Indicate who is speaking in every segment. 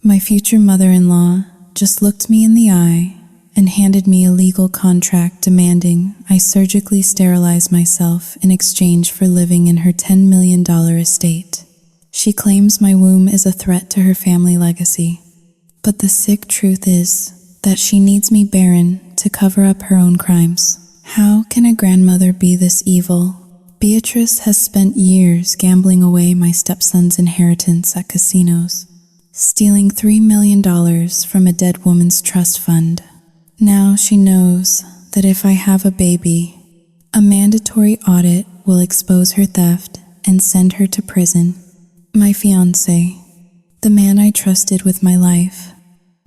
Speaker 1: My future mother-in-law just looked me in the eye and handed me a legal contract demanding I surgically sterilize myself in exchange for living in her $10 million estate. She claims my womb is a threat to her family legacy, but the sick truth is that she needs me barren to cover up her own crimes. How can a grandmother be this evil? Beatrice has spent years gambling away my stepson's inheritance at casinos, stealing $3 million from a dead woman's trust fund. Now she knows that if I have a baby, a mandatory audit will expose her theft and send her to prison. My fiancé, the man I trusted with my life,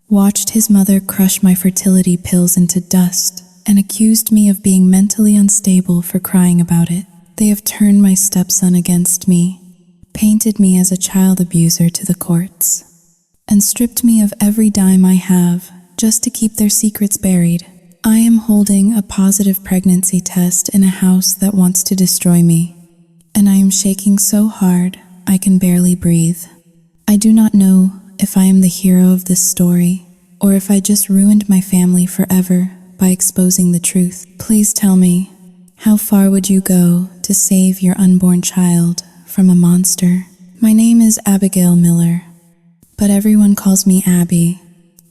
Speaker 1: watched his mother crush my fertility pills into dust and accused me of being mentally unstable for crying about it. They have turned my stepson against me, painted me as a child abuser to the courts, and stripped me of every dime I have just to keep their secrets buried. I am holding a positive pregnancy test in a house that wants to destroy me, and I am shaking so hard I can barely breathe. I do not know if I am the hero of this story or if I just ruined my family forever by exposing the truth. Please tell me, how far would you go to save your unborn child from a monster? My name is Abigail Miller, but everyone calls me Abby.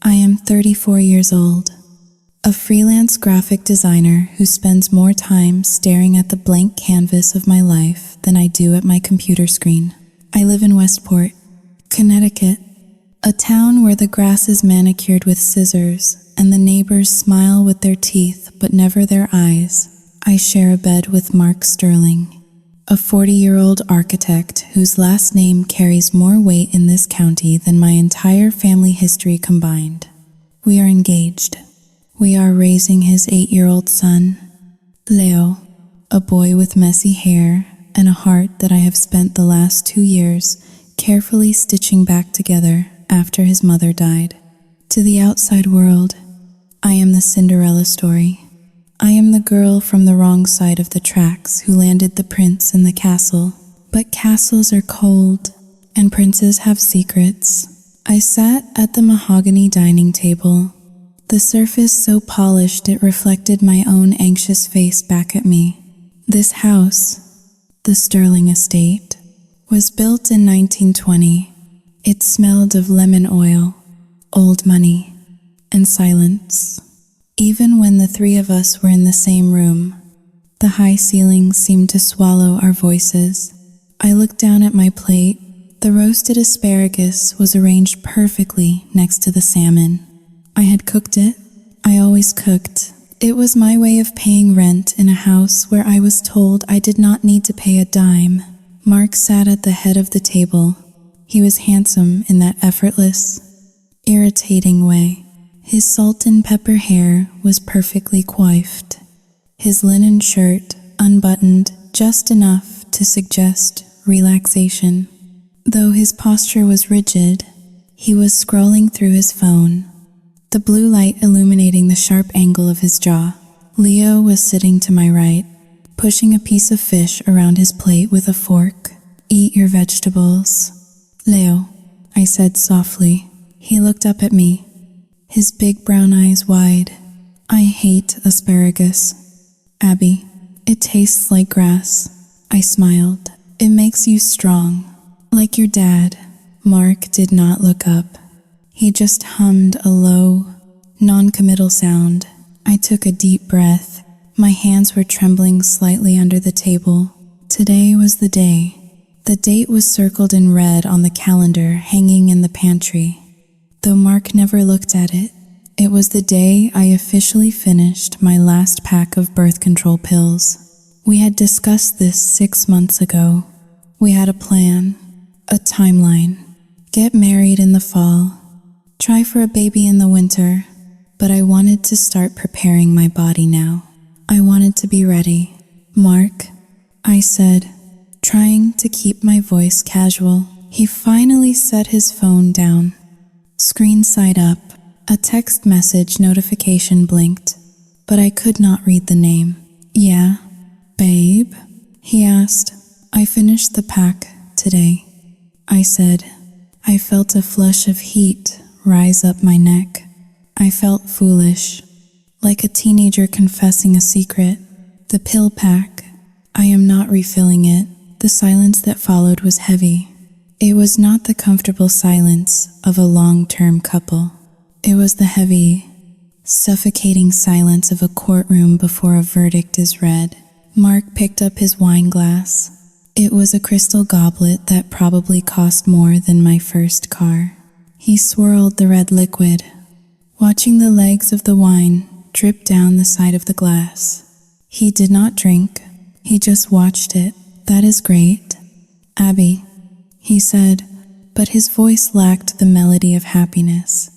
Speaker 1: I am 34 years old, a freelance graphic designer who spends more time staring at the blank canvas of my life than I do at my computer screen. I live in Westport, Connecticut, a town where the grass is manicured with scissors and the neighbors smile with their teeth but never their eyes. I share a bed with Mark Sterling, a 40-year-old architect whose last name carries more weight in this county than my entire family history combined. We are engaged. We are raising his 8-year-old son, Leo, a boy with messy hair and a heart that I have spent the last 2 years carefully stitching back together after his mother died. To the outside world, I am the Cinderella story. I am the girl from the wrong side of the tracks who landed the prince in the castle. But castles are cold, and princes have secrets. I sat at the mahogany dining table, the surface so polished it reflected my own anxious face back at me. This house, the Sterling estate, was built in 1920. It smelled of lemon oil, old money, and silence. Even when the three of us were in the same room, the high ceilings seemed to swallow our voices. I looked down at my plate. The roasted asparagus was arranged perfectly next to the salmon. I had cooked it. I always cooked. It was my way of paying rent in a house where I was told I did not need to pay a dime. Mark sat at the head of the table. He was handsome in that effortless, irritating way. His salt and pepper hair was perfectly coiffed. His linen shirt unbuttoned just enough to suggest relaxation. Though his posture was rigid, he was scrolling through his phone, the blue light illuminating the sharp angle of his jaw. Leo was sitting to my right, pushing a piece of fish around his plate with a fork. "Eat your vegetables, Leo," I said softly. He looked up at me, his big brown eyes wide. "I hate asparagus, Abby. It tastes like grass." I smiled. "It makes you strong, like your dad." Mark did not look up. He just hummed a low, non-committal sound. I took a deep breath. My hands were trembling slightly under the table. Today was the day. The date was circled in red on the calendar hanging in the pantry. Though Mark never looked at it, it was the day I officially finished my last pack of birth control pills. We had discussed this 6 months ago. We had a plan, a timeline. Get married in the fall, try for a baby in the winter, but I wanted to start preparing my body now. I wanted to be ready. "Mark," I said, trying to keep my voice casual. He finally set his phone down. Screen side up, a text message notification blinked, but I could not read the name. "Yeah, babe?" he asked. "I finished the pack today," I said, I felt a flush of heat rise up my neck. I felt foolish, like a teenager confessing a secret. The pill pack. I am not refilling it. The silence that followed was heavy. It was not the comfortable silence of a long-term couple. It was the heavy, suffocating silence of a courtroom before a verdict is read. Mark picked up his wine glass. It was a crystal goblet that probably cost more than my first car. He swirled the red liquid, watching the legs of the wine drip down the side of the glass. He did not drink. He just watched it. That is great, Abby, he said, but his voice lacked the melody of happiness.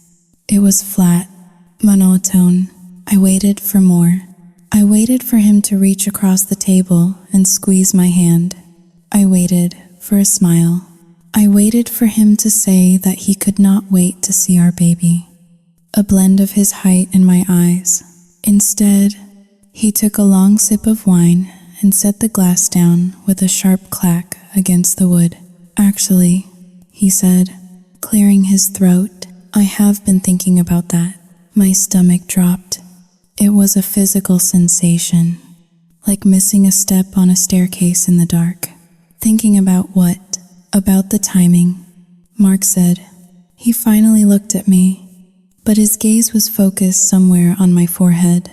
Speaker 1: It was flat, monotone. I waited for more. I waited for him to reach across the table and squeeze my hand. I waited for a smile. I waited for him to say that he could not wait to see our baby. A blend of his height and my eyes. Instead, he took a long sip of wine and set the glass down with a sharp clack against the wood. Actually, he said, clearing his throat, I have been thinking about that. My stomach dropped. It was a physical sensation, like missing a step on a staircase in the dark. Thinking about what? About the timing, Mark said. He finally looked at me, but his gaze was focused somewhere on my forehead,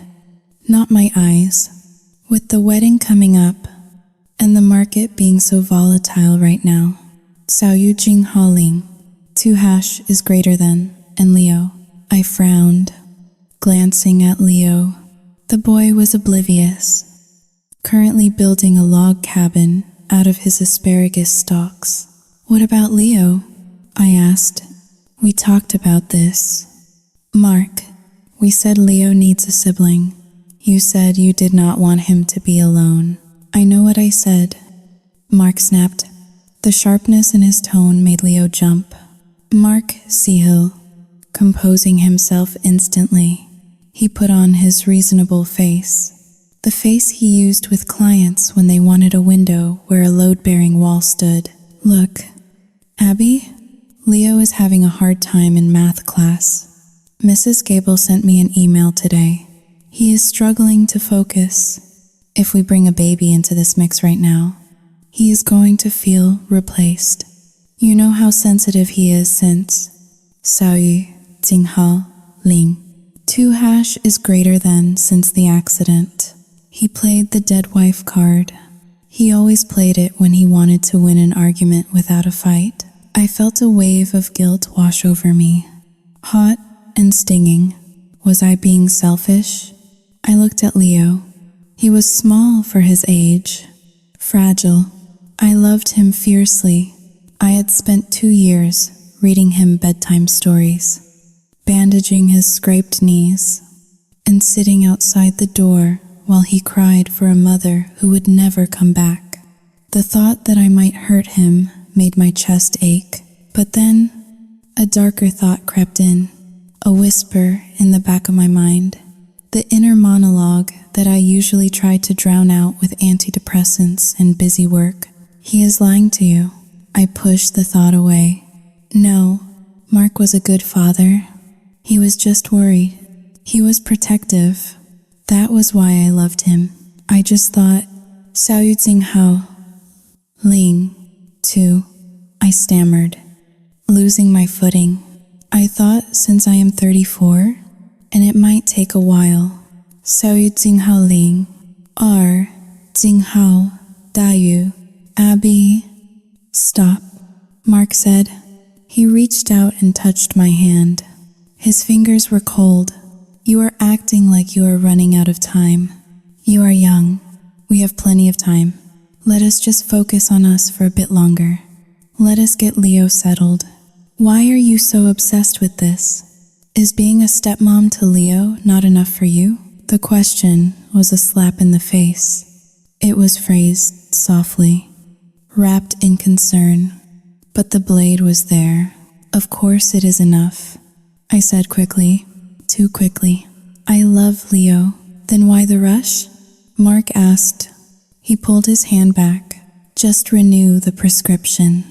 Speaker 1: not my eyes. With the wedding coming up, and the market being so volatile right now, Sao Yu Jing Haling, 2# is greater than, and Leo. I frowned, glancing at Leo. The boy was oblivious, currently building a log cabin out of his asparagus stalks. What about Leo? I asked. We talked about this. Mark, we said Leo needs a sibling. You said you did not want him to be alone. I know what I said, Mark snapped. The sharpness in his tone made Leo jump. Mark Sehil, composing himself instantly. He put on his reasonable face, the face he used with clients when they wanted a window where a load-bearing wall stood. Look, Abby, Leo is having a hard time in math class. Mrs. Gable sent me an email today. He is struggling to focus. If we bring a baby into this mix right now, he is going to feel replaced. You know how sensitive he is since Sao Yu Jinghao Ling. 2# is greater than since the accident. He played the dead wife card. He always played it when he wanted to win an argument without a fight. I felt a wave of guilt wash over me, hot and stinging. Was I being selfish? I looked at Leo. He was small for his age, fragile. I loved him fiercely. I had spent 2 years reading him bedtime stories, bandaging his scraped knees, and sitting outside the door while he cried for a mother who would never come back. The thought that I might hurt him made my chest ache. But then, a darker thought crept in, a whisper in the back of my mind. The inner monologue that I usually try to drown out with antidepressants and busy work. He is lying to you. I pushed the thought away. No, Mark was a good father. He was just worried. He was protective. That was why I loved him. I just thought, Sao Yu Jinghao Ling, too. I stammered, losing my footing. I thought since I am 34, and it might take a while. Sao Yu Jinghao Ling, R. Jinghao Dayu, Abby. Stop, Mark said. He reached out and touched my hand. His fingers were cold. You are acting like you are running out of time. You are young. We have plenty of time. Let us just focus on us for a bit longer. Let us get Leo settled. Why are you so obsessed with this? Is being a stepmom to Leo not enough for you? The question was a slap in the face. It was phrased softly, wrapped in concern, but the blade was there. Of course it is enough, I said quickly, too quickly. I love Leo. Then why the rush? Mark asked. He pulled his hand back. Just renew the prescription.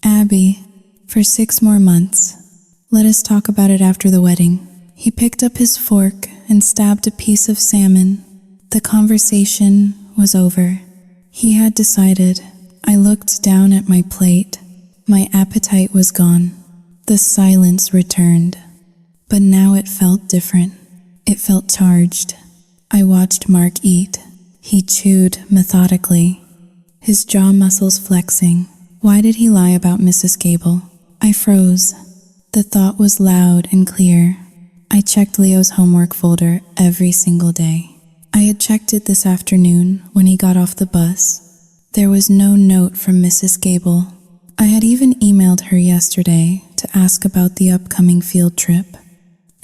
Speaker 1: Abby, For 6 more months. Let us talk about it after the wedding. He picked up his fork and stabbed a piece of salmon. The conversation was over. He had decided. I looked down at my plate. My appetite was gone. The silence returned. But now it felt different. It felt charged. I watched Mark eat. He chewed methodically, his jaw muscles flexing. Why did he lie about Mrs. Gable? I froze. The thought was loud and clear. I checked Leo's homework folder every single day. I had checked it this afternoon when he got off the bus. There was no note from Mrs. Gable. I had even emailed her yesterday to ask about the upcoming field trip,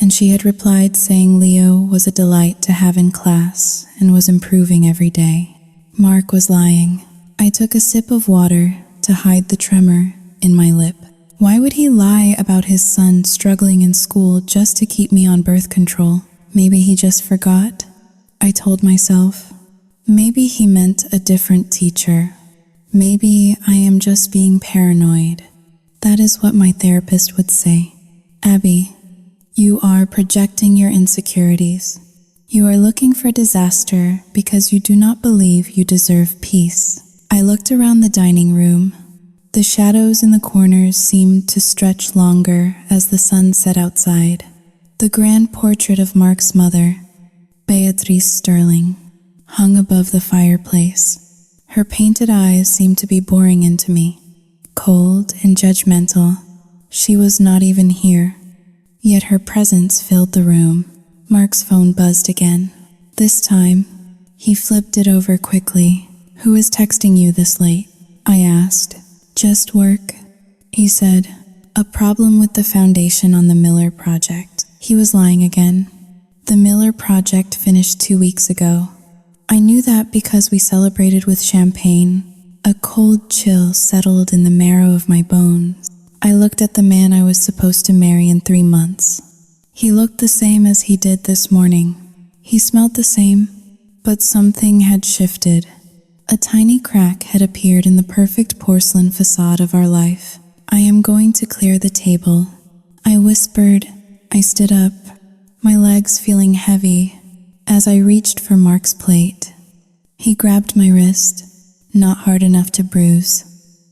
Speaker 1: and she had replied saying Leo was a delight to have in class and was improving every day. Mark was lying. I took a sip of water to hide the tremor in my lip. Why would he lie about his son struggling in school just to keep me on birth control? Maybe he just forgot, I told myself. Maybe he meant a different teacher. Maybe I am just being paranoid. That is what my therapist would say. Abby, you are projecting your insecurities. You are looking for disaster because you do not believe you deserve peace. I looked around the dining room. The shadows in the corners seemed to stretch longer as the sun set outside. The grand portrait of Mark's mother, Beatrice Sterling, hung above the fireplace. Her painted eyes seemed to be boring into me, cold and judgmental. She was not even here, yet her presence filled the room. Mark's phone buzzed again. This time, he flipped it over quickly. Who is texting you this late? I asked. Just work, he said. A problem with the foundation on the Miller project. He was lying again. The Miller project finished 2 weeks ago. I knew that because we celebrated with champagne. A cold chill settled in the marrow of my bones. I looked at the man I was supposed to marry in 3 months. He looked the same as he did this morning. He smelled the same, but something had shifted. A tiny crack had appeared in the perfect porcelain facade of our life. I am going to clear the table. I whispered. I stood up, my legs feeling heavy as I reached for Mark's plate. He grabbed my wrist, not hard enough to bruise,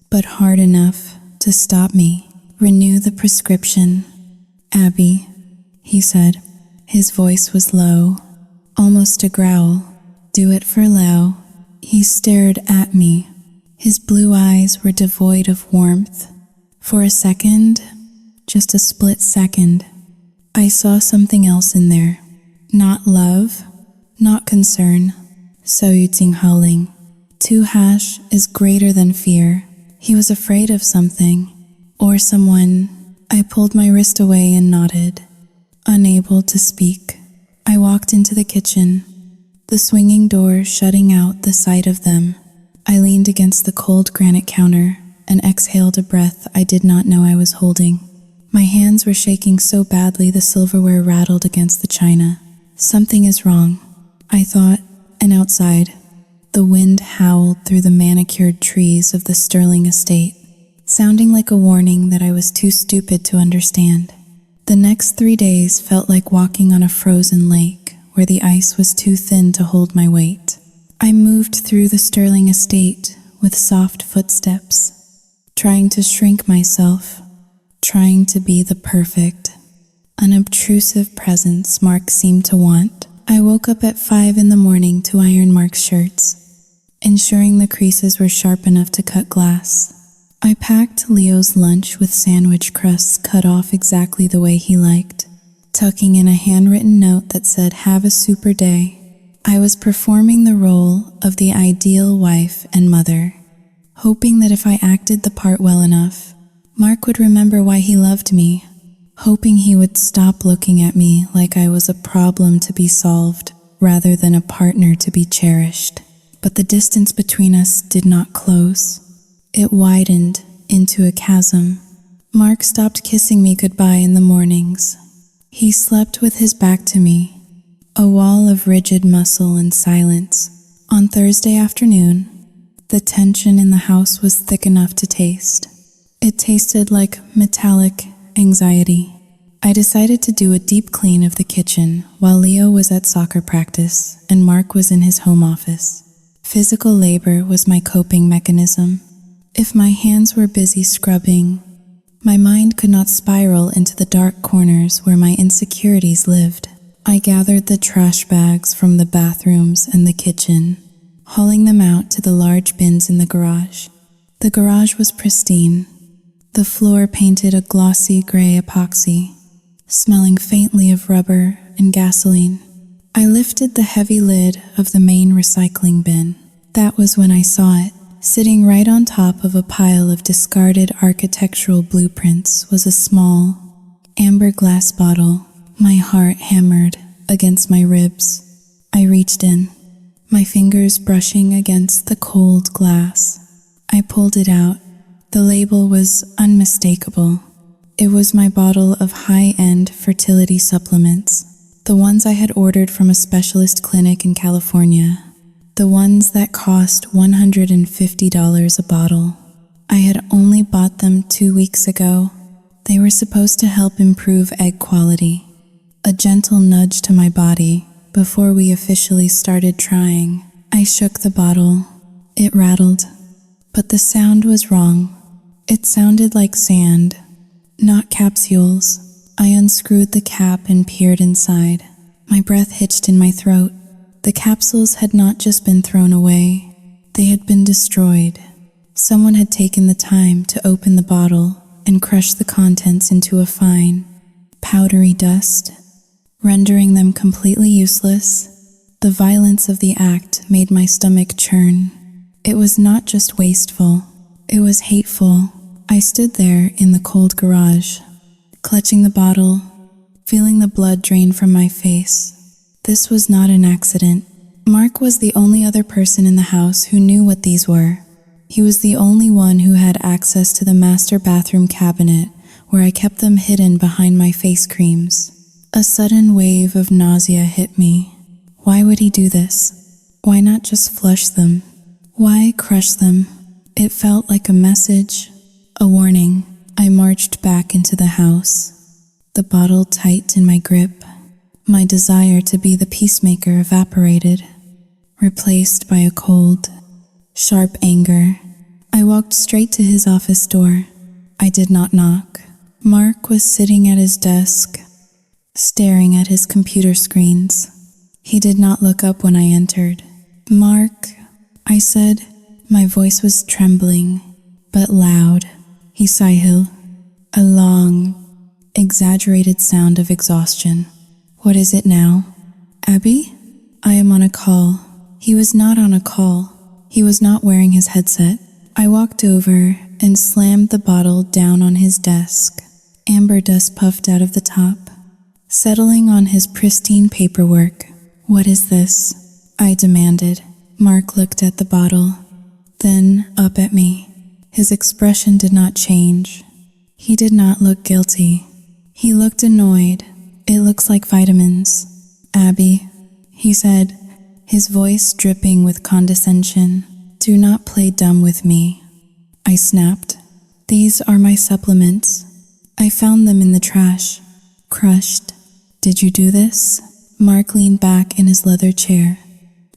Speaker 1: but hard enough to stop me. Renew the prescription. Abby, he said. His voice was low, almost a growl. Do it for Leo. He stared at me. His blue eyes were devoid of warmth. For a second, just a split second, I saw something else in there. Not love, not concern. So Yuting howling. 2# is greater than fear. He was afraid of something, or someone. I pulled my wrist away and nodded, unable to speak. I walked into the kitchen, the swinging door shutting out the sight of them. I leaned against the cold granite counter and exhaled a breath I did not know I was holding. My hands were shaking so badly the silverware rattled against the china. Something is wrong, I thought, and outside, the wind howled through the manicured trees of the Sterling estate, sounding like a warning that I was too stupid to understand. The next 3 days felt like walking on a frozen lake where the ice was too thin to hold my weight. I moved through the Sterling estate with soft footsteps, trying to shrink myself, trying to be the perfect, unobtrusive presence Mark seemed to want. I woke up at 5 in the morning to iron Mark's shirts, ensuring the creases were sharp enough to cut glass. I packed Leo's lunch with sandwich crusts cut off exactly the way he liked, tucking in a handwritten note that said, "Have a super day." I was performing the role of the ideal wife and mother, hoping that if I acted the part well enough, Mark would remember why he loved me, hoping he would stop looking at me like I was a problem to be solved rather than a partner to be cherished. But the distance between us did not close. It widened into a chasm. Mark stopped kissing me goodbye in the mornings. He slept with his back to me, a wall of rigid muscle and silence. On Thursday afternoon, the tension in the house was thick enough to taste. It tasted like metallic anxiety. I decided to do a deep clean of the kitchen while Leo was at soccer practice and Mark was in his home office. Physical labor was my coping mechanism. If my hands were busy scrubbing, my mind could not spiral into the dark corners where my insecurities lived. I gathered the trash bags from the bathrooms and the kitchen, hauling them out to the large bins in the garage. The garage was pristine, the floor painted a glossy gray epoxy, smelling faintly of rubber and gasoline. I lifted the heavy lid of the main recycling bin. That was when I saw it. Sitting right on top of a pile of discarded architectural blueprints was a small, amber glass bottle. My heart hammered against my ribs. I reached in, my fingers brushing against the cold glass. I pulled it out. The label was unmistakable. It was my bottle of high-end fertility supplements, the ones I had ordered from a specialist clinic in California, the ones that cost $150 a bottle. I had only bought them 2 weeks ago. They were supposed to help improve egg quality, a gentle nudge to my body before we officially started trying. I shook the bottle. It rattled, but the sound was wrong. It sounded like sand, not capsules. I unscrewed the cap and peered inside. My breath hitched in my throat. The capsules had not just been thrown away, they had been destroyed. Someone had taken the time to open the bottle and crush the contents into a fine, powdery dust, rendering them completely useless. The violence of the act made my stomach churn. It was not just wasteful, it was hateful. I stood there in the cold garage, clutching the bottle, feeling the blood drain from my face. This was not an accident. Mark was the only other person in the house who knew what these were. He was the only one who had access to the master bathroom cabinet where I kept them hidden behind my face creams. A sudden wave of nausea hit me. Why would he do this? Why not just flush them? Why crush them? It felt like a message, a warning. I marched back into the house, the bottle tight in my grip. My desire to be the peacemaker evaporated, replaced by a cold, sharp anger. I walked straight to his office door. I did not knock. Mark was sitting at his desk, staring at his computer screens. He did not look up when I entered. "Mark," I said. My voice was trembling, but loud. He sighed, a long, exaggerated sound of exhaustion. "What is it now?" "Abby? I am on a call." He was not on a call. He was not wearing his headset. I walked over and slammed the bottle down on his desk. Amber dust puffed out of the top, settling on his pristine paperwork. "What is this?" I demanded. Mark looked at the bottle, then up at me. His expression did not change. He did not look guilty. He looked annoyed. "It looks like vitamins, Abby," he said, his voice dripping with condescension. "Do not play dumb with me." I snapped. "These are my supplements. I found them in the trash, crushed." "Did you do this?" Mark leaned back in his leather chair,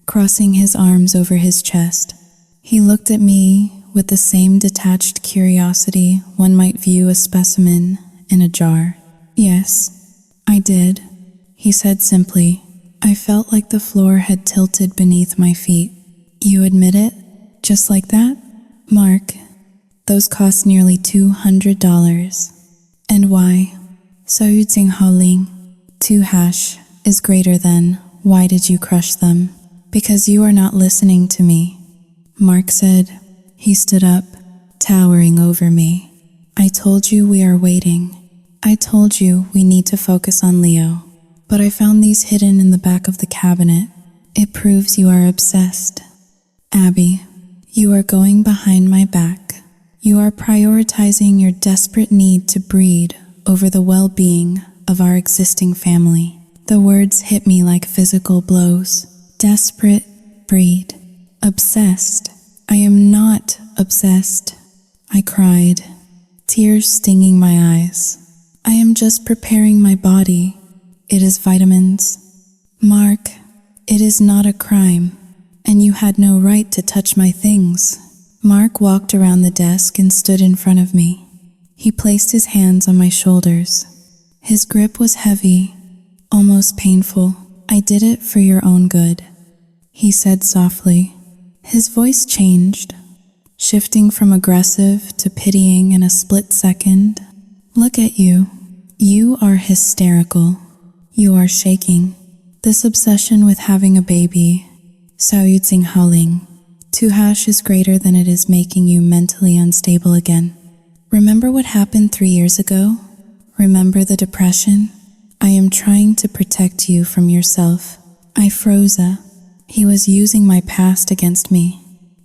Speaker 1: crossing his arms over his chest. He looked at me with the same detached curiosity one might view a specimen in a jar. "Yes, I did," he said simply. I felt like the floor had tilted beneath my feet. "You admit it? Just like that?" "Mark, those cost nearly $200. And why?" "소유증 2# is greater than, why did you crush them?" "Because you are not listening to me," Mark said. He stood up, towering over me. "I told you we are waiting. I told you we need to focus on Leo. But I found these hidden in the back of the cabinet. It proves you are obsessed. Abby, you are going behind my back. You are prioritizing your desperate need to breed over the well-being of our existing family." The words hit me like physical blows. Desperate, breed, obsessed. I am not obsessed, I cried. tears stinging my eyes. I am just preparing my body. It is vitamins. Mark, it is not a crime, and you had no right to touch my things. Mark walked around the desk and stood in front of me. He placed his hands on my shoulders. His grip was heavy, almost painful. I did it for your own good, he said softly. His voice changed, shifting from aggressive to pitying in a split second. Look at you. You are hysterical. You are shaking. This obsession with having a baby, Saoyutsing howling. 2# is greater than it is making you mentally unstable again. Remember what happened 3 years ago? Remember the depression? I am trying to protect you from yourself. I froze. He was using my past against me.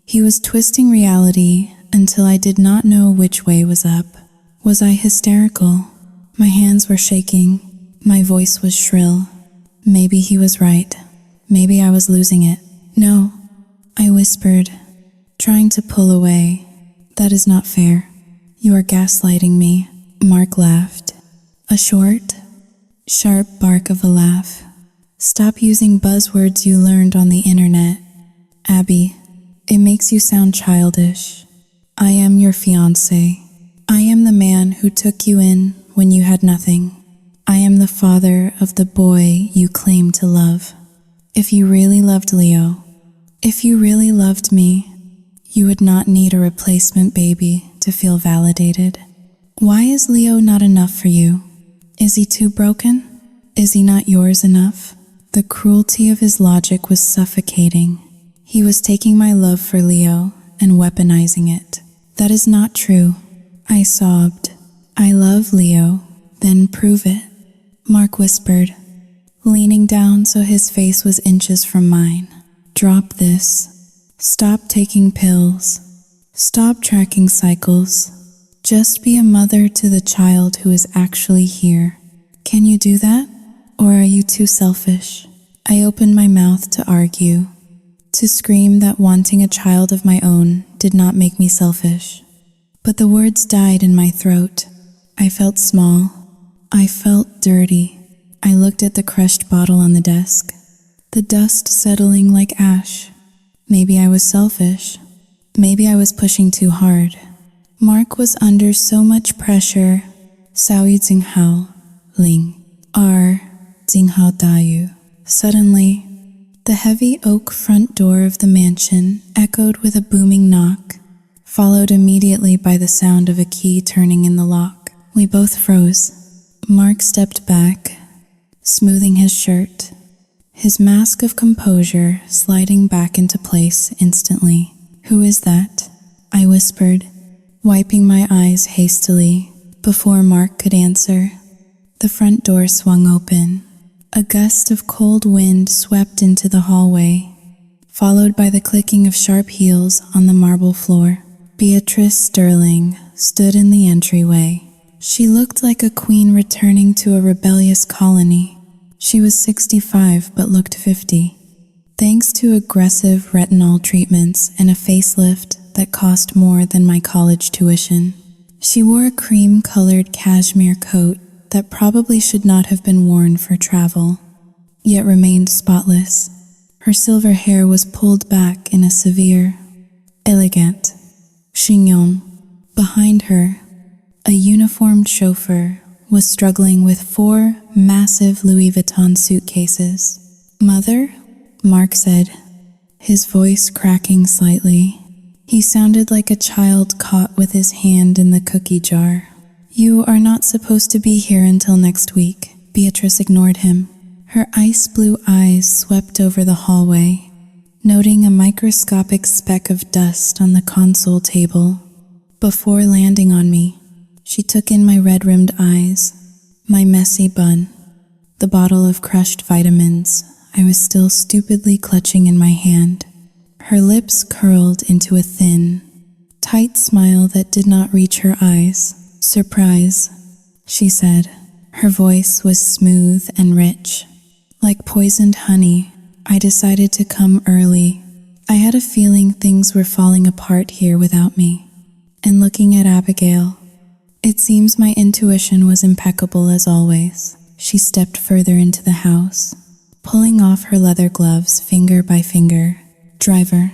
Speaker 1: He was twisting reality until I did not know which way was up. Was I hysterical? My hands were shaking. My voice was shrill. Maybe he was right. Maybe I was losing it. No, I whispered, trying to pull away. That is not fair. You are gaslighting me. Mark laughed. A short, sharp bark of a laugh. Stop using buzzwords you learned on the internet. Abby, it makes you sound childish. I am your fiancé. I am the man who took you in when you had nothing. I am the father of the boy you claim to love. If you really loved Leo, if you really loved me, you would not need a replacement baby to feel validated. Why is Leo not enough for you? Is he too broken? Is he not yours enough? The cruelty of his logic was suffocating. He was taking my love for Leo and weaponizing it. That is not true. I sobbed. I love Leo, then prove it. Mark whispered, leaning down so his face was inches from mine. Drop this. Stop taking pills. Stop tracking cycles. Just be a mother to the child who is actually here. Can you do that? Or are you too selfish? I opened my mouth to argue, to scream that wanting a child of my own did not make me selfish. But the words died in my throat. I felt small. I felt dirty. I looked at the crushed bottle on the desk, the dust settling like ash. Maybe I was selfish. Maybe I was pushing too hard. Mark was under so much pressure. Saoyutsing hao, ling, ar, jinghao dayu. Suddenly, the heavy oak front door of the mansion echoed with a booming knock, followed immediately by the sound of a key turning in the lock. We both froze. Mark stepped back, smoothing his shirt, his mask of composure sliding back into place instantly. Who is that? I whispered, wiping my eyes hastily before Mark could answer. The front door swung open. A gust of cold wind swept into the hallway, followed by the clicking of sharp heels on the marble floor. Beatrice Sterling stood in the entryway. She looked like a queen returning to a rebellious colony. She was 65 but looked 50. Thanks to aggressive retinol treatments and a facelift that cost more than my college tuition. She wore a cream-colored cashmere coat that probably should not have been worn for travel, yet remained spotless. Her silver hair was pulled back in a severe, elegant chignon. Behind her, a uniformed chauffeur was struggling with 4 massive Louis Vuitton suitcases. "Mother?" Mark said, his voice cracking slightly. He sounded like a child caught with his hand in the cookie jar. "You are not supposed to be here until next week." Beatrice ignored him. Her ice blue eyes swept over the hallway, noting a microscopic speck of dust on the console table. Before landing on me, she took in my red-rimmed eyes, my messy bun, the bottle of crushed vitamins I was still stupidly clutching in my hand. Her lips curled into a thin, tight smile that did not reach her eyes. "Surprise," she said. Her voice was smooth and rich. Like poisoned honey, I decided to come early. I had a feeling things were falling apart here without me. And looking at Abigail, It seems my intuition was impeccable as always. She stepped further into the house, pulling off her leather gloves finger by finger. "Driver,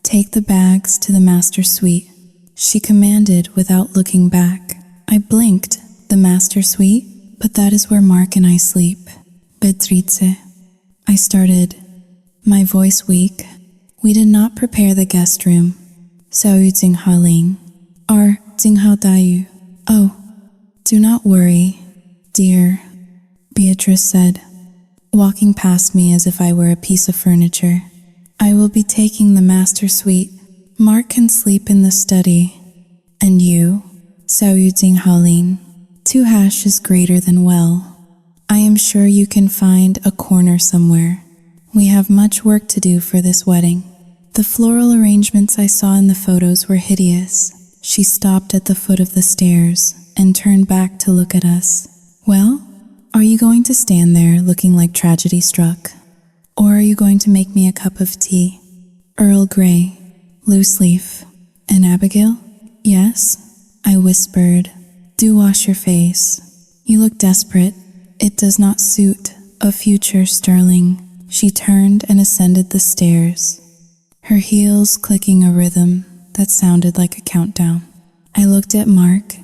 Speaker 1: take the bags to the master suite," she commanded without looking back. I blinked. The master suite? But that is where Mark and I sleep. Beatrice. I started, my voice weak. We did not prepare the guest room. Saoyu Jinghao Ling. Or Jinghao Dayu. Oh, do not worry, dear, Beatrice said, walking past me as if I were a piece of furniture. I will be taking the master suite. Mark can sleep in the study. And you, Saoyu Jinghao Ling. 2 hash is greater than well. I am sure you can find a corner somewhere. We have much work to do for this wedding. The floral arrangements I saw in the photos were hideous. She stopped at the foot of the stairs and turned back to look at us. Well, are you going to stand there looking like tragedy struck? Or are you going to make me a cup of tea? Earl Grey, loose leaf. And Abigail? Yes, I whispered. Do wash your face. You look desperate. It does not suit a future Sterling. She turned and ascended the stairs, her heels clicking a rhythm that sounded like a countdown. I looked at Mark,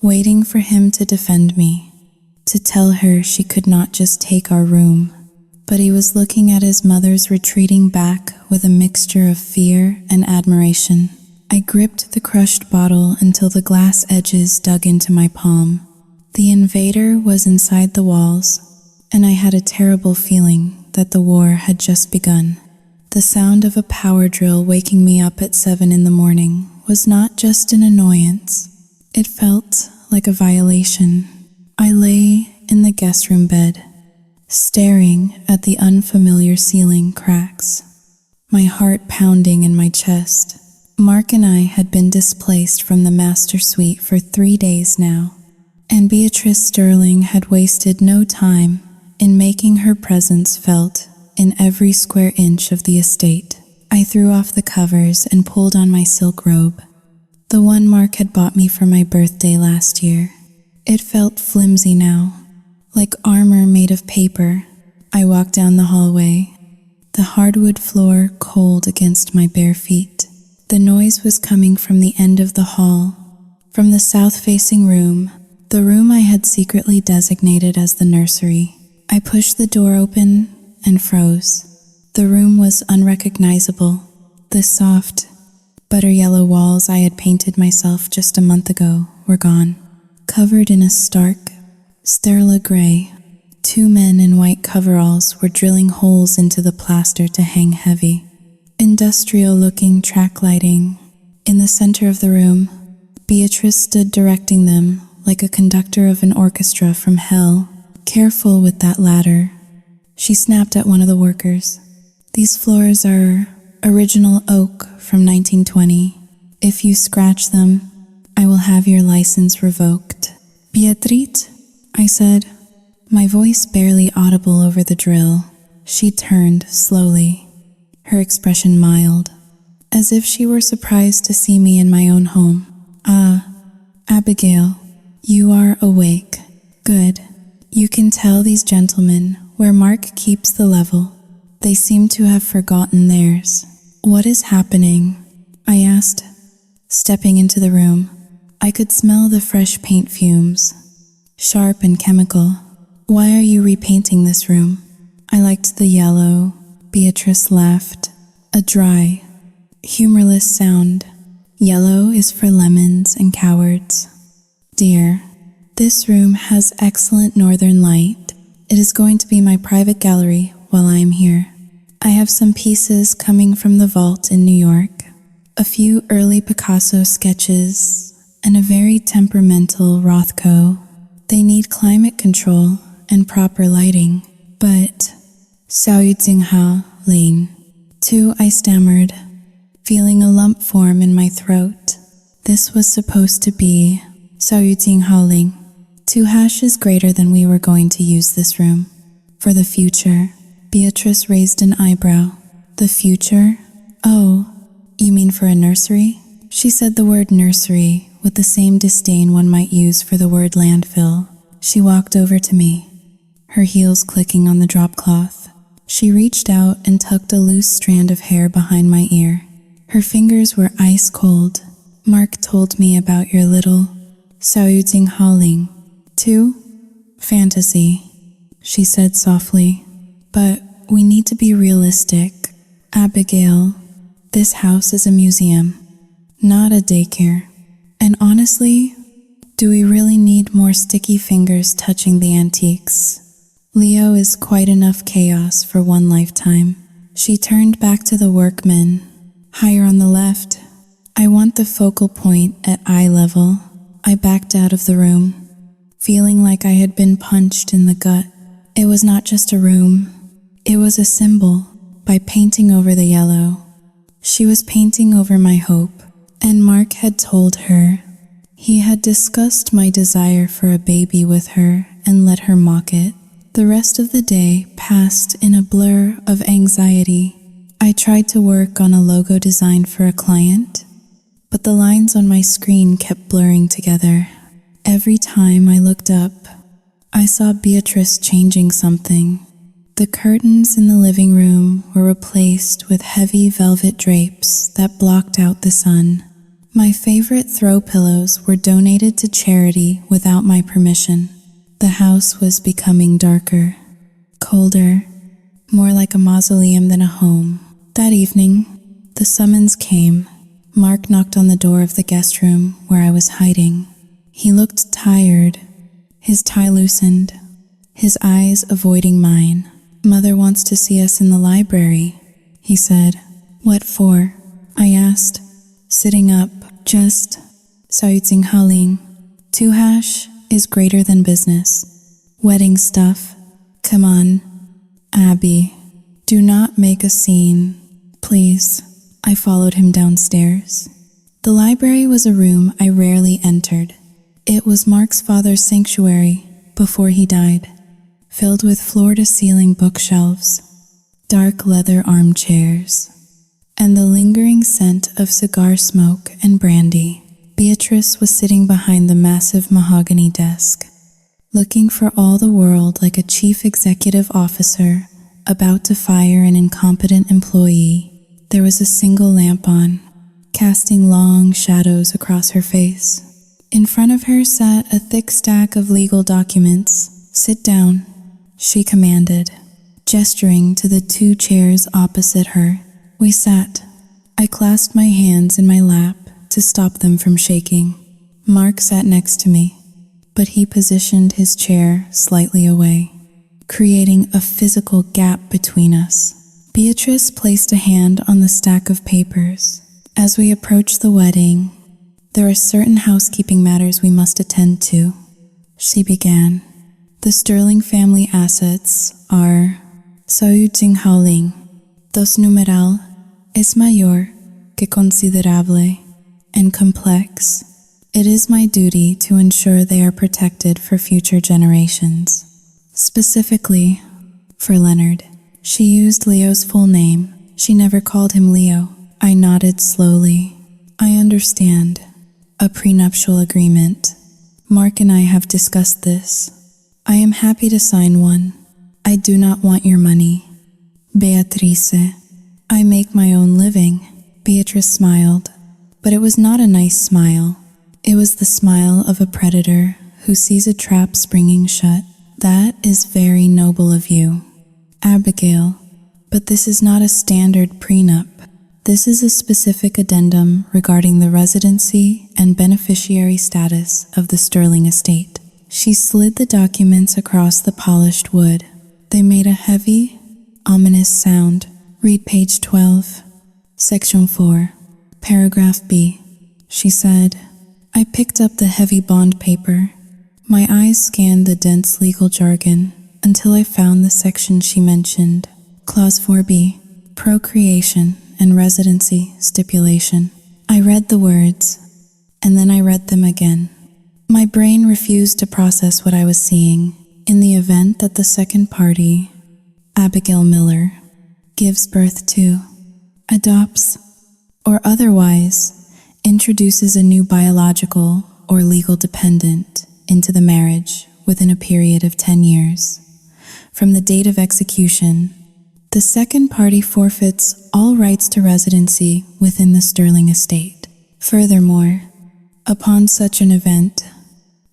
Speaker 1: waiting for him to defend me, to tell her she could not just take our room. But he was looking at his mother's retreating back with a mixture of fear and admiration. I gripped the crushed bottle until the glass edges dug into my palm. The invader was inside the walls, and I had a terrible feeling that the war had just begun. The sound of a power drill waking me up at 7 in the morning was not just an annoyance. It felt like a violation. I lay in the guest room bed, staring at the unfamiliar ceiling cracks, my heart pounding in my chest. Mark and I had been displaced from the master suite for 3 days now, and Beatrice Sterling had wasted no time in making her presence felt in every square inch of the estate. I threw off the covers and pulled on my silk robe, the one Mark had bought me for my birthday last year. It felt flimsy now, like armor made of paper. I walked down the hallway, the hardwood floor cold against my bare feet. The noise was coming from the end of the hall, from the south-facing room, the room I had secretly designated as the nursery. I pushed the door open and froze. The room was unrecognizable. The soft, butter-yellow walls I had painted myself just a month ago were gone. Covered in a stark, sterile gray, 2 men in white coveralls were drilling holes into the plaster to hang heavy. Industrial-looking track lighting. In the center of the room, Beatrice stood directing them like a conductor of an orchestra from hell. Careful with that ladder. She snapped at one of the workers. These floors are original oak from 1920. If you scratch them, I will have your license revoked. Beatrice, I said, my voice barely audible over the drill. She turned slowly, her expression mild, as if she were surprised to see me in my own home. Ah, Abigail, you are awake. Good. You can tell these gentlemen where Mark keeps the level. They seem to have forgotten theirs. What is happening? I asked, stepping into the room. I could smell the fresh paint fumes, sharp and chemical. Why are you repainting this room? I liked the yellow. Beatrice laughed, a dry, humorless sound. Yellow is for lemons and cowards. Dear, this room has excellent northern light. It is going to be my private gallery while I am here. I have some pieces coming from the vault in New York, a few early Picasso sketches, and a very temperamental Rothko. They need climate control and proper lighting, but Saoyu Jinghao Ling. Too, I stammered, feeling a lump form in my throat. This was supposed to be Saoyu Jinghao Ling. 2 hash is greater than we were going to use this room. For the future. Beatrice raised an eyebrow. The future? Oh, you mean for a nursery? She said the word nursery with the same disdain one might use for the word landfill. She walked over to me, her heels clicking on the drop cloth. She reached out and tucked a loose strand of hair behind my ear. Her fingers were ice cold. Mark told me about your little Saoyuting too? Fantasy, she said softly. But we need to be realistic. Abigail, this house is a museum, not a daycare. And honestly, do we really need more sticky fingers touching the antiques? Leo is quite enough chaos for one lifetime. She turned back to the workmen. Higher on the left. I want the focal point at eye level. I backed out of the room, feeling like I had been punched in the gut. It was not just a room. It was a symbol. By painting over the yellow, she was painting over my hope. And Mark had told her. He had discussed my desire for a baby with her and let her mock it. The rest of the day passed in a blur of anxiety. I tried to work on a logo design for a client, but the lines on my screen kept blurring together. Every time I looked up, I saw Beatrice changing something. The curtains in the living room were replaced with heavy velvet drapes that blocked out the sun. My favorite throw pillows were donated to charity without my permission. The house was becoming darker, colder, more like a mausoleum than a home. That evening, the summons came. Mark knocked on the door of the guest room where I was hiding. He looked tired, his tie loosened, his eyes avoiding mine. Mother wants to see us in the library, he said. What for? I asked, sitting up. Just Saoyuting 2# is greater than business. Wedding stuff. Come on, Abby. Do not make a scene, please. I followed him downstairs. The library was a room I rarely entered. It was Mark's father's sanctuary before he died, filled with floor-to-ceiling bookshelves, dark leather armchairs, and the lingering scent of cigar smoke and brandy. Beatrice was sitting behind the massive mahogany desk, looking for all the world like a chief executive officer about to fire an incompetent employee. There was a single lamp on, casting long shadows across her face. In front of her sat a thick stack of legal documents. Sit down, she commanded, gesturing to the 2 chairs opposite her. We sat. I clasped my hands in my lap to stop them from shaking. Mark sat next to me, but he positioned his chair slightly away, creating a physical gap between us. Beatrice placed a hand on the stack of papers. As we approach the wedding, there are certain housekeeping matters we must attend to, she began. The Sterling family assets are Saoyuting Dos numeral es mayor que considerable and complex. It is my duty to ensure they are protected for future generations. Specifically, for Leonard. She used Leo's full name. She never called him Leo. I nodded slowly. I understand. A prenuptial agreement. Mark and I have discussed this. I am happy to sign one. I do not want your money. Beatrice. I make my own living. Beatrice smiled, but it was not a nice smile. It was the smile of a predator who sees a trap springing shut. That is very noble of you, Abigail, but this is not a standard prenup. This is a specific addendum regarding the residency and beneficiary status of the Sterling estate. She slid the documents across the polished wood. They made a heavy, ominous sound. Read page 12, section 4, paragraph B, she said. I picked up the heavy bond paper. My eyes scanned the dense legal jargon until I found the section she mentioned. Clause 4B, procreation and residency stipulation. I read the words, and then I read them again. My brain refused to process what I was seeing. In the event that the second party, Abigail Miller, gives birth to, adopts, or otherwise introduces a new biological or legal dependent into the marriage within a period of 10 years. From the date of execution, the second party forfeits all rights to residency within the Sterile estate. Furthermore, upon such an event,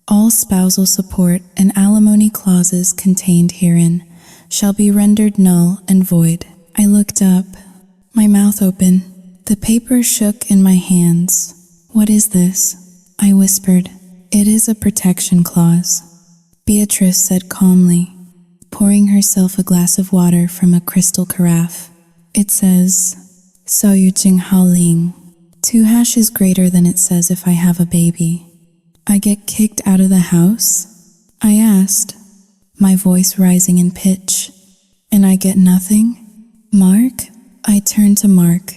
Speaker 1: all spousal support and alimony clauses contained herein shall be rendered null and void. I looked up, my mouth open. The paper shook in my hands. What is this? I whispered. It is a protection clause, Beatrice said calmly, pouring herself a glass of water from a crystal carafe. It says, "So yu jing hao ling." 2# is greater than it says if I have a baby. I get kicked out of the house? I asked, my voice rising in pitch. And I get nothing? Mark? I turned to Mark.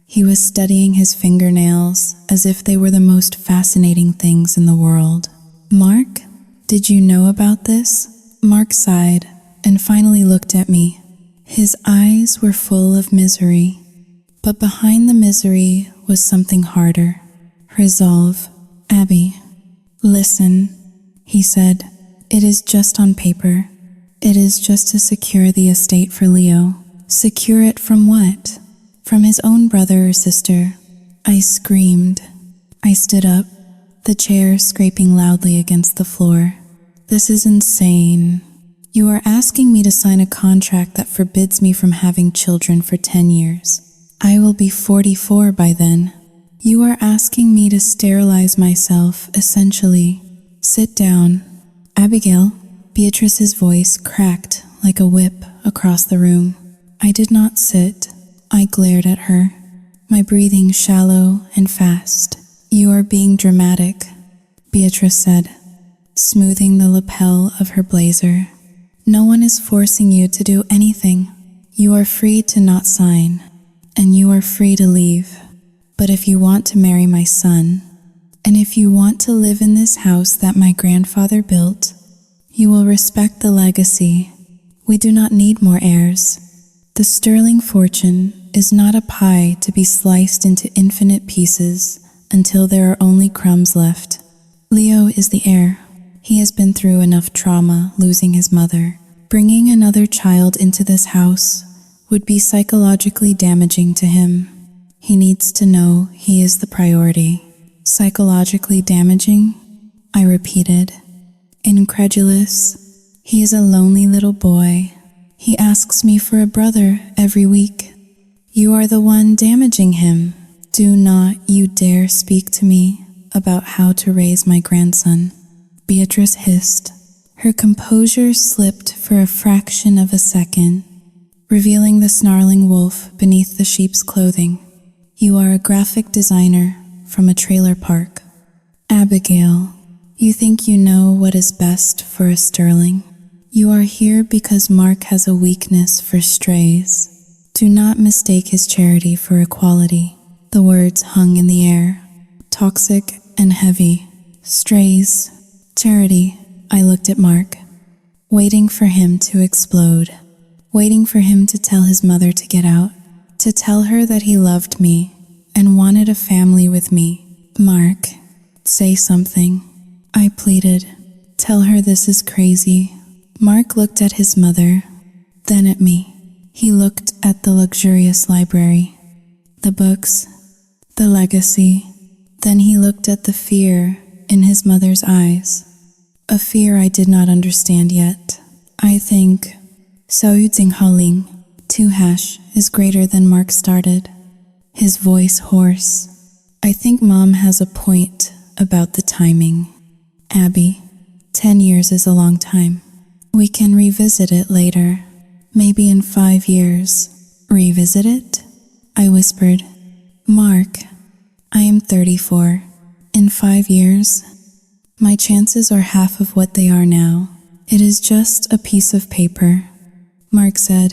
Speaker 1: He was studying his fingernails as if they were the most fascinating things in the world. Mark, did you know about this? Mark sighed and finally looked at me. His eyes were full of misery, but behind the misery was something harder. Resolve. Abby, listen, he said. It is just on paper. It is just to secure the estate for Leo. Secure it from what? From his own brother or sister. I screamed. I stood up, the chair scraping loudly against the floor. This is insane. You are asking me to sign a contract that forbids me from having children for 10 years. I will be 44 by then. You are asking me to sterilize myself, essentially. Sit down. Abigail. Beatrice's voice cracked like a whip across the room. I did not sit. I glared at her, my breathing shallow and fast. You are being dramatic, Beatrice said, smoothing the lapel of her blazer. No one is forcing you to do anything. You are free to not sign, and you are free to leave. But if you want to marry my son, and if you want to live in this house that my grandfather built, you will respect the legacy. We do not need more heirs. The sterling fortune is not a pie to be sliced into infinite pieces until there are only crumbs left. Leo is the heir. He has been through enough trauma losing his mother. Bringing another child into this house would be psychologically damaging to him. He needs to know he is the priority. Psychologically damaging? I repeated, incredulous. He is a lonely little boy. He asks me for a brother every week. You are the one damaging him. Do not you dare speak to me about how to raise my grandson, Beatrice hissed. Her composure slipped for a fraction of a second, revealing the snarling wolf beneath the sheep's clothing. You are a graphic designer from a trailer park. Abigail, you think you know what is best for a sterling? You are here because Mark has a weakness for strays. Do not mistake his charity for equality. The words hung in the air, toxic and heavy. Strays, charity. I looked at Mark, waiting for him to explode, waiting for him to tell his mother to get out, to tell her that he loved me and wanted a family with me. Mark, say something. I pleaded. Tell her this is crazy. Mark looked at his mother, then at me. He looked at the luxurious library, the books, the legacy. Then he looked at the fear in his mother's eyes, a fear I did not understand yet. I think, 小雨景浩林, 2# is greater than Mark started, his voice hoarse. I think Mom has a point about the timing. Abby, 10 years is a long time. We can revisit it later, maybe in 5 years. Revisit it? I whispered. Mark, I am 34. In 5 years, my chances are half of what they are now. It is just a piece of paper, Mark said,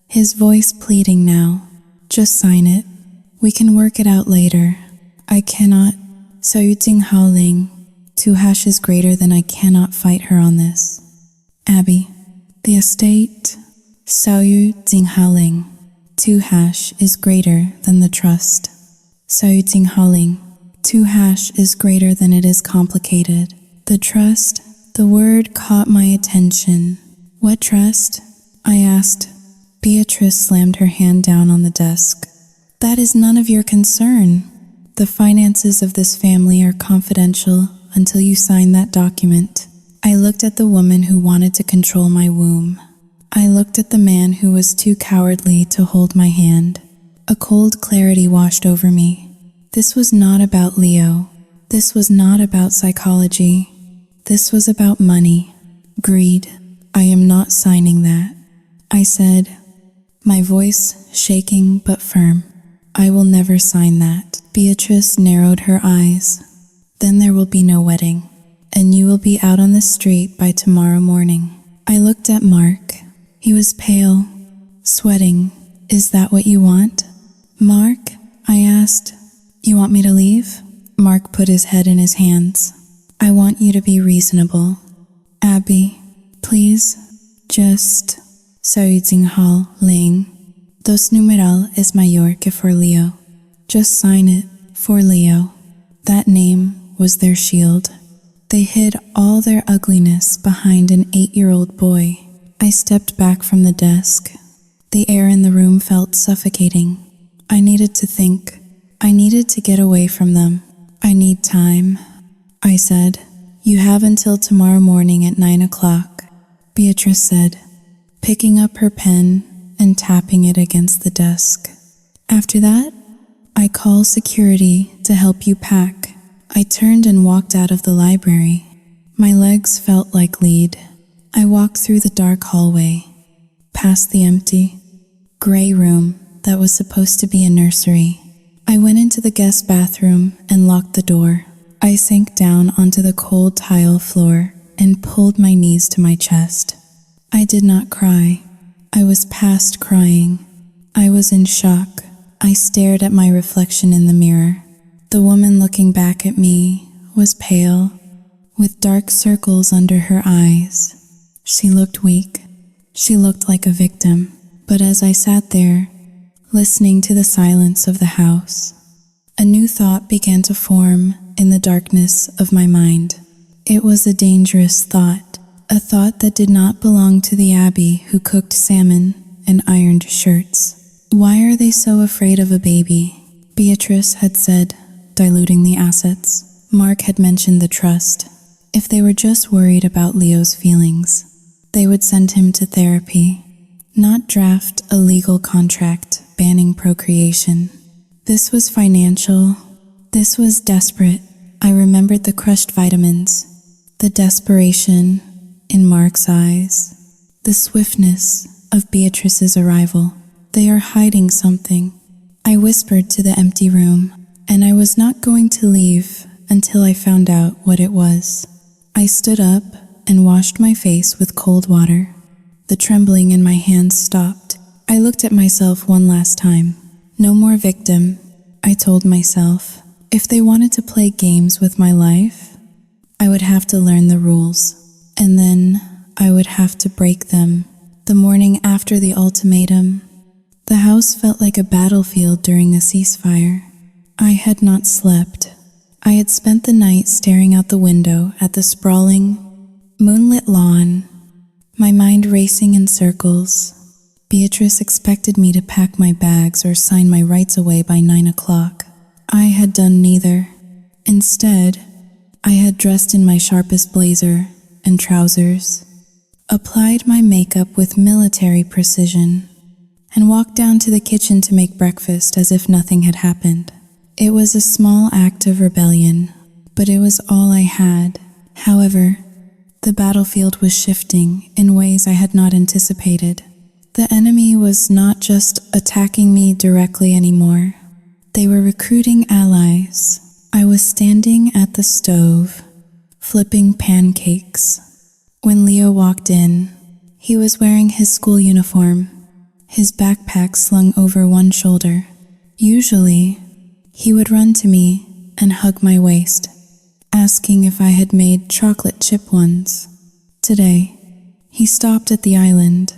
Speaker 1: his voice pleading now. Just sign it. We can work it out later. I cannot. 小雨景浩林, 2# is greater than I cannot fight her on this. Abby, the estate, 小雨景浩林, 2# is greater than the trust. 小雨景浩林, 2# is greater than it is complicated. The trust, the word caught my attention. What trust? I asked. Beatrice slammed her hand down on the desk. That is none of your concern. The finances of this family are confidential until you sign that document. I looked at the woman who wanted to control my womb. I looked at the man who was too cowardly to hold my hand. A cold clarity washed over me. This was not about Leo. This was not about psychology. This was about money, greed. I am not signing that, I said, my voice shaking but firm. I will never sign that. Beatrice narrowed her eyes. Then there will be no wedding, and you will be out on the street by tomorrow morning. I looked at Mark. He was pale, sweating. Is that what you want? Mark, I asked. You want me to leave? Mark put his head in his hands. I want you to be reasonable. Abby, please, just... Saudzinghal Ling. Dos numeral es mayor que for Leo. Just sign it, for Leo. That name was their shield. They hid all their ugliness behind an 8-year-old boy. I stepped back from the desk. The air in the room felt suffocating. I needed to think. I needed to get away from them. I need time, I said. You have until tomorrow morning at 9 o'clock, Beatrice said, picking up her pen and tapping it against the desk. After that, I call security to help you pack. I turned and walked out of the library. My legs felt like lead. I walked through the dark hallway, past the empty, gray room that was supposed to be a nursery. I went into the guest bathroom and locked the door. I sank down onto the cold tile floor and pulled my knees to my chest. I did not cry. I was past crying. I was in shock. I stared at my reflection in the mirror. The woman looking back at me was pale, with dark circles under her eyes. She looked weak. She looked like a victim. But as I sat there, listening to the silence of the house, a new thought began to form in the darkness of my mind. It was a dangerous thought, a thought that did not belong to the Abby who cooked salmon and ironed shirts. Why are they so afraid of a baby? Beatrice had said, diluting the assets. Mark had mentioned the trust. If they were just worried about Leo's feelings, they would send him to therapy, not draft a legal contract banning procreation. This was financial. This was desperate. I remembered the crushed vitamins, the desperation in Mark's eyes, the swiftness of Beatrice's arrival. They are hiding something. I whispered to the empty room, and I was not going to leave until I found out what it was. I stood up and washed my face with cold water. The trembling in my hands stopped. I looked at myself one last time. No more victim, I told myself. If they wanted to play games with my life, I would have to learn the rules, and then I would have to break them. The morning after the ultimatum, the house felt like a battlefield during a ceasefire. I had not slept. I had spent the night staring out the window at the sprawling, moonlit lawn, my mind racing in circles. Beatrice expected me to pack my bags or sign my rights away by 9 o'clock. I had done neither. Instead, I had dressed in my sharpest blazer and trousers, applied my makeup with military precision, and walked down to the kitchen to make breakfast as if nothing had happened. It was a small act of rebellion, but it was all I had. However, the battlefield was shifting in ways I had not anticipated. The enemy was not just attacking me directly anymore. They were recruiting allies. I was standing at the stove, flipping pancakes, when Leo walked in. He was wearing his school uniform, his backpack slung over one shoulder. Usually, he would run to me and hug my waist, asking if I had made chocolate chip ones. Today, he stopped at the island,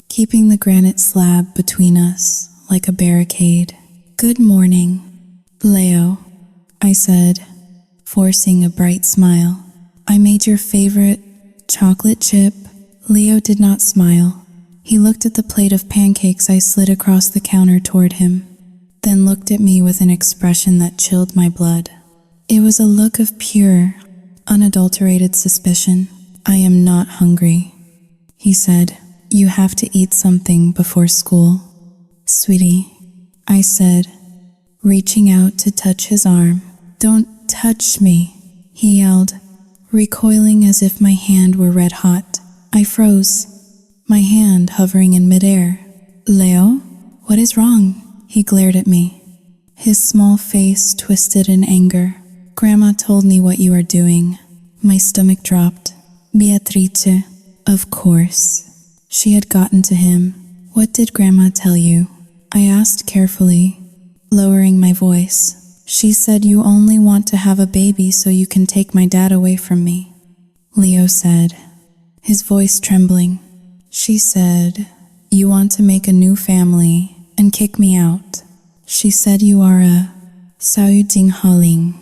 Speaker 1: keeping the granite slab between us like a barricade. Good morning, Leo, I said, forcing a bright smile. I made your favorite chocolate chip. Leo did not smile. He looked at the plate of pancakes I slid across the counter toward him, then looked at me with an expression that chilled my blood. It was a look of pure, unadulterated suspicion. I am not hungry, he said. You have to eat something before school. Sweetie, I said, reaching out to touch his arm. Don't touch me, he yelled, recoiling as if my hand were red hot. I froze, my hand hovering in midair. Leo, what is wrong? He glared at me, his small face twisted in anger. Grandma told me what you are doing. My stomach dropped. Beatrice, of course. She had gotten to him. What did Grandma tell you? I asked carefully, lowering my voice. She said you only want to have a baby so you can take my dad away from me, Leo said, his voice trembling. She said, you want to make a new family and kick me out. She said you are a Saudinghaling,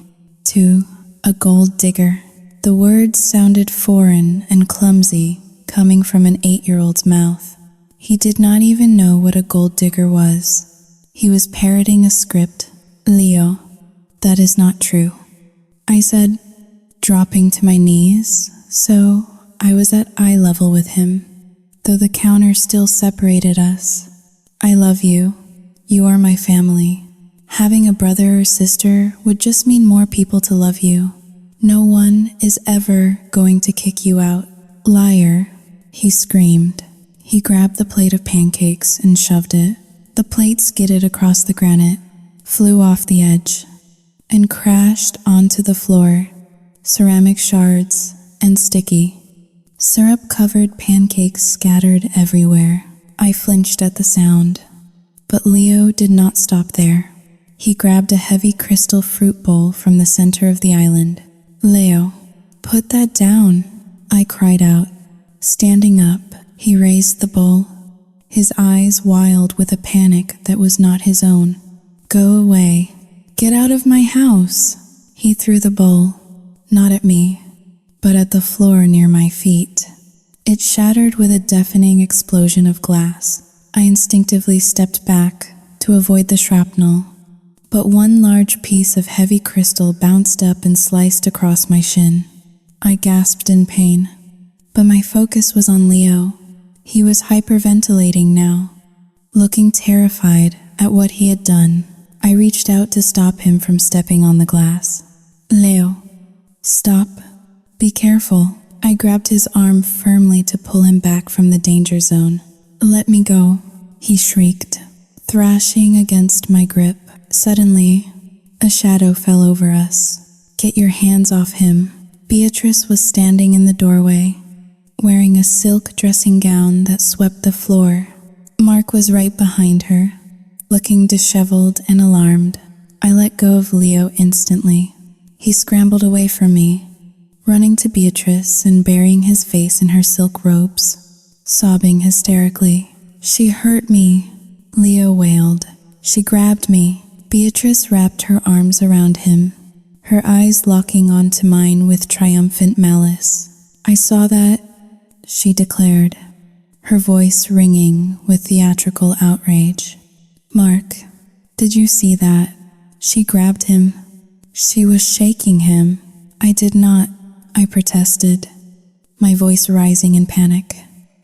Speaker 1: to a gold digger. The words sounded foreign and clumsy, coming from an 8-year-old's mouth. He did not even know what a gold digger was. He was parroting a script. Leo, that is not true, I said, dropping to my knees, so I was at eye level with him, though the counter still separated us. I love you. You are my family. Having a brother or sister would just mean more people to love you. No one is ever going to kick you out. Liar, he screamed. He grabbed the plate of pancakes and shoved it. The plate skidded across the granite, flew off the edge, and crashed onto the floor, ceramic shards and sticky. Syrup-covered pancakes scattered everywhere. I flinched at the sound, but Leo did not stop there. He grabbed a heavy crystal fruit bowl from the center of the island. Leo, put that down, I cried out. Standing up, he raised the bowl, his eyes wild with a panic that was not his own. Go away. Get out of my house. He threw the bowl, not at me, but at the floor near my feet. It shattered with a deafening explosion of glass. I instinctively stepped back to avoid the shrapnel, but one large piece of heavy crystal bounced up and sliced across my shin. I gasped in pain, but my focus was on Leo. He was hyperventilating now, looking terrified at what he had done. I reached out to stop him from stepping on the glass. Leo, stop. Be careful. I grabbed his arm firmly to pull him back from the danger zone. Let me go, he shrieked, thrashing against my grip. Suddenly, a shadow fell over us. Get your hands off him. Beatrice was standing in the doorway, wearing a silk dressing gown that swept the floor. Mark was right behind her, looking disheveled and alarmed. I let go of Leo instantly. He scrambled away from me, running to Beatrice and burying his face in her silk robes, sobbing hysterically. She hurt me, Leo wailed. She grabbed me. Beatrice wrapped her arms around him, her eyes locking onto mine with triumphant malice. I saw that, she declared, her voice ringing with theatrical outrage. Mark, did you see that? She grabbed him. She was shaking him. I did not, I protested, my voice rising in panic.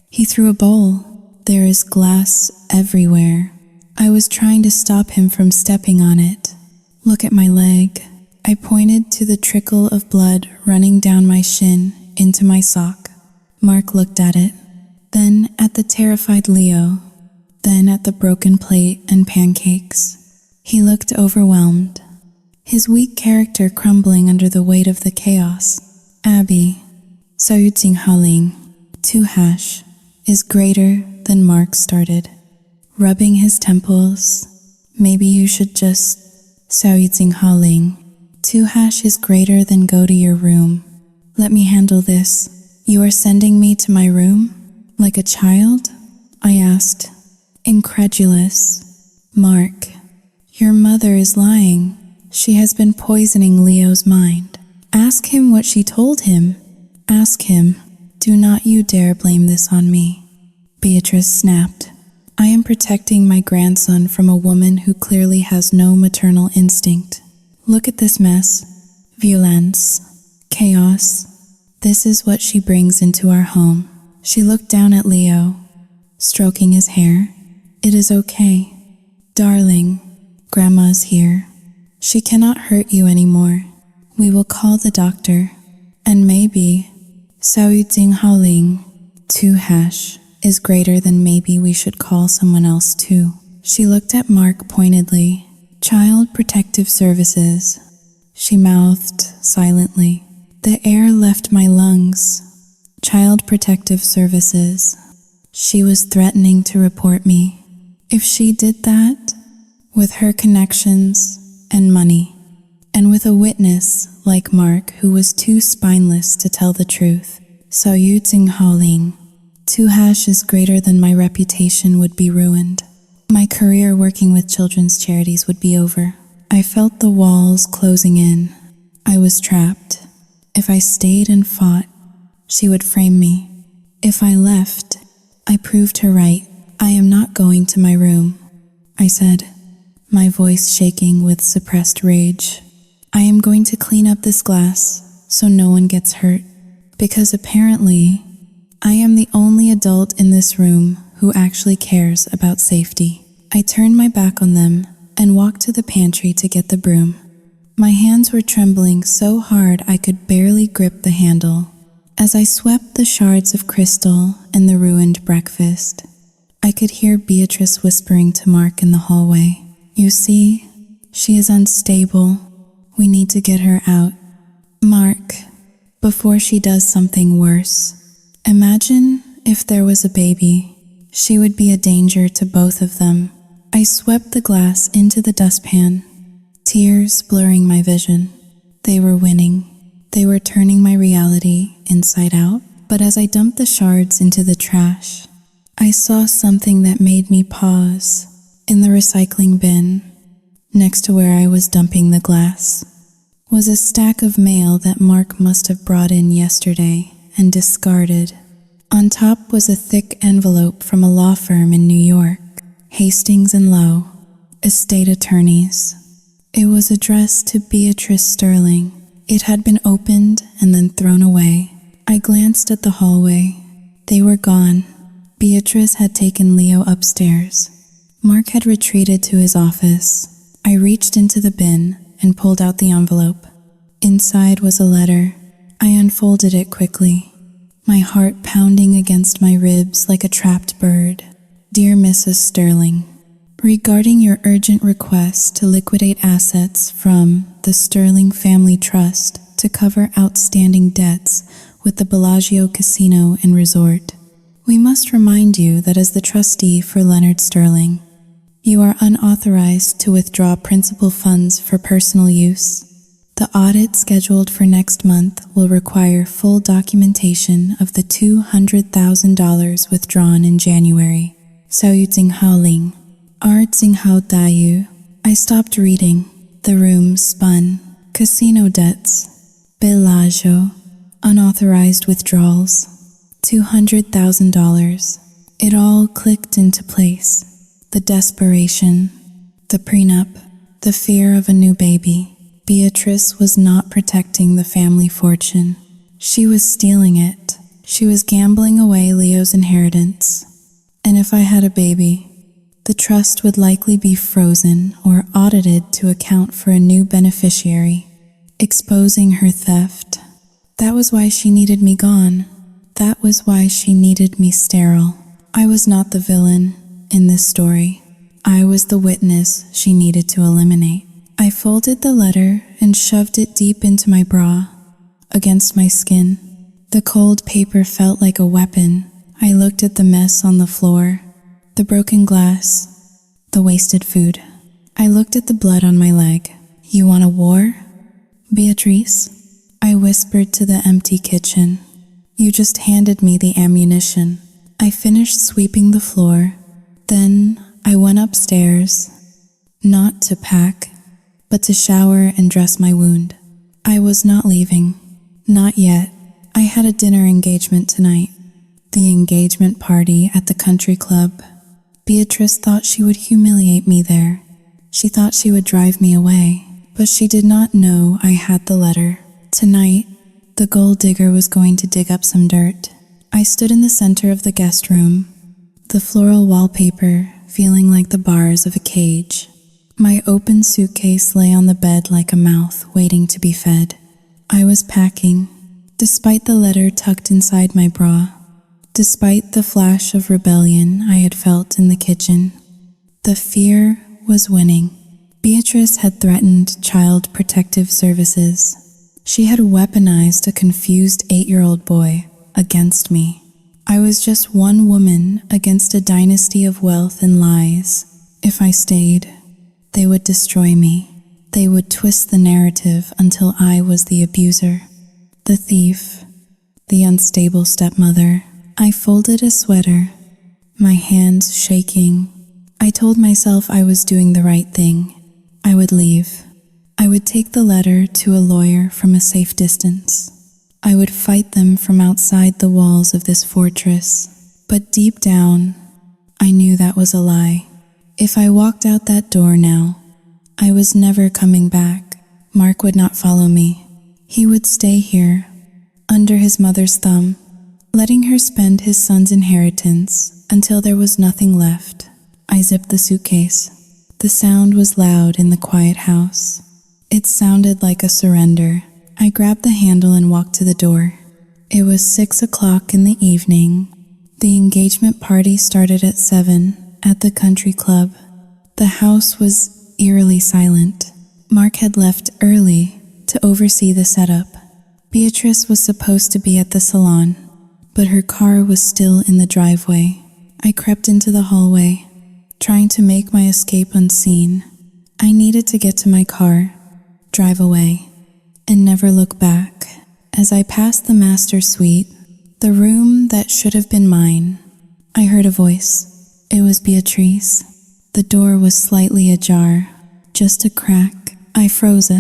Speaker 1: He threw a bowl. There is glass everywhere. I was trying to stop him from stepping on it. Look at my leg. I pointed to the trickle of blood running down my shin into my sock. Mark looked at it, then at the terrified Leo, then at the broken plate and pancakes. He looked overwhelmed, his weak character crumbling under the weight of the chaos. Abby, Saudinghaling, 2# is greater than Mark started, rubbing his temples. Maybe you should just Saudinghaling. 2# is greater than go to your room. Let me handle this. You are sending me to my room? Like a child? I asked, incredulous. Mark, your mother is lying. She has been poisoning Leo's mind. Ask him what she told him. Ask him. Do not you dare blame this on me. Beatrice snapped. I am protecting my grandson from a woman who clearly has no maternal instinct. Look at this mess. Violence. Chaos. This is what she brings into our home. She looked down at Leo, stroking his hair. It is okay. Darling, Grandma's here. She cannot hurt you anymore. We will call the doctor. And maybe, Xiao Jing Haoling, 2# is greater than maybe we should call someone else too. She looked at Mark pointedly. Child Protective Services. She mouthed silently. The air left my lungs. Child Protective Services. She was threatening to report me. If she did that, with her connections and money, and with a witness like Mark who was too spineless to tell the truth, Xiao Jing Haoling, 2# is greater than my reputation would be ruined. My career working with children's charities would be over. I felt the walls closing in. I was trapped. If I stayed and fought, she would frame me. If I left, I proved her right. I am not going to my room, I said, my voice shaking with suppressed rage. I am going to clean up this glass so no one gets hurt, because apparently I am the only adult in this room who actually cares about safety. I turned my back on them and walked to the pantry to get the broom. My hands were trembling so hard I could barely grip the handle. As I swept the shards of crystal and the ruined breakfast, I could hear Beatrice whispering to Mark in the hallway. You see, she is unstable. We need to get her out. Mark, before she does something worse. Imagine if there was a baby. She would be a danger to both of them. I swept the glass into the dustpan, tears blurring my vision. They were winning. They were turning my reality inside out. But as I dumped the shards into the trash, I saw something that made me pause. In the recycling bin, next to where I was dumping the glass, was a stack of mail that Mark must have brought in yesterday and discarded. On top was a thick envelope from a law firm in New York, Hastings & Lowe, estate attorneys. It was addressed to Beatrice Sterling. It had been opened and then thrown away. I glanced at the hallway. They were gone. Beatrice had taken Leo upstairs. Mark had retreated to his office. I reached into the bin and pulled out the envelope. Inside was a letter. I unfolded it quickly, my heart pounding against my ribs like a trapped bird. Dear Mrs. Sterling, regarding your urgent request to liquidate assets from the Sterling Family Trust to cover outstanding debts with the Bellagio Casino and Resort, we must remind you that as the trustee for Leonard Sterling, you are unauthorized to withdraw principal funds for personal use. The audit scheduled for next month will require full documentation of the $200,000 withdrawn in January. Xiao Jing Haoling, Jing Hao Dayu. I stopped reading. The room spun. Casino debts. Bellagio. Unauthorized withdrawals. $200,000. It all clicked into place. The desperation, the prenup, the fear of a new baby. Beatrice was not protecting the family fortune. She was stealing it. She was gambling away Leo's inheritance. And if I had a baby, the trust would likely be frozen or audited to account for a new beneficiary, exposing her theft. That was why she needed me gone. That was why she needed me sterile. I was not the villain in this story. I was the witness she needed to eliminate. I folded the letter and shoved it deep into my bra, against my skin. The cold paper felt like a weapon. I looked at the mess on the floor, the broken glass, the wasted food. I looked at the blood on my leg. You want a war, Beatrice? I whispered to the empty kitchen. You just handed me the ammunition. I finished sweeping the floor. Then I went upstairs, not to pack, but to shower and dress my wound. I was not leaving. Not yet. I had a dinner engagement tonight. The engagement party at the country club. Beatrice thought she would humiliate me there. She thought she would drive me away, but she did not know I had the letter. Tonight, the gold digger was going to dig up some dirt. I stood in the center of the guest room, the floral wallpaper feeling like the bars of a cage. My open suitcase lay on the bed like a mouth waiting to be fed. I was packing, despite the letter tucked inside my bra, despite the flash of rebellion I had felt in the kitchen. The fear was winning. Beatrice had threatened Child Protective Services. She had weaponized a confused 8-year-old boy against me. I was just one woman against a dynasty of wealth and lies. If I stayed, they would destroy me. They would twist the narrative until I was the abuser, the thief, the unstable stepmother. I folded a sweater, my hands shaking. I told myself I was doing the right thing. I would leave. I would take the letter to a lawyer from a safe distance. I would fight them from outside the walls of this fortress. But deep down, I knew that was a lie. If I walked out that door now, I was never coming back. Mark would not follow me. He would stay here, under his mother's thumb, letting her spend his son's inheritance until there was nothing left. I zipped the suitcase. The sound was loud in the quiet house. It sounded like a surrender. I grabbed the handle and walked to the door. It was 6 o'clock in the evening. The engagement party started at 7 at the country club. The house was eerily silent. Mark had left early to oversee the setup. Beatrice was supposed to be at the salon, but her car was still in the driveway. I crept into the hallway, trying to make my escape unseen. I needed to get to my car, drive away, and never look back. As I passed the master suite, the room that should have been mine, I heard a voice. It was Beatrice. The door was slightly ajar, just a crack. I froze.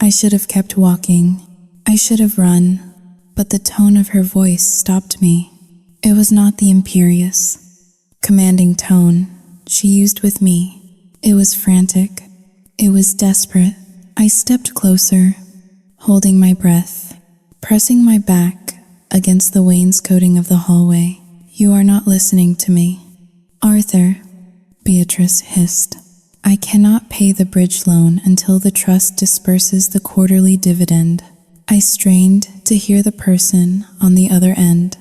Speaker 1: I should have kept walking. I should have run, but the tone of her voice stopped me. It was not the imperious, commanding tone she used with me. It was frantic. It was desperate. I stepped closer, holding my breath, pressing my back against the wainscoting of the hallway. You are not listening to me. Arthur, Beatrice hissed. I cannot pay the bridge loan until the trust disperses the quarterly dividend. I strained to hear the person on the other end,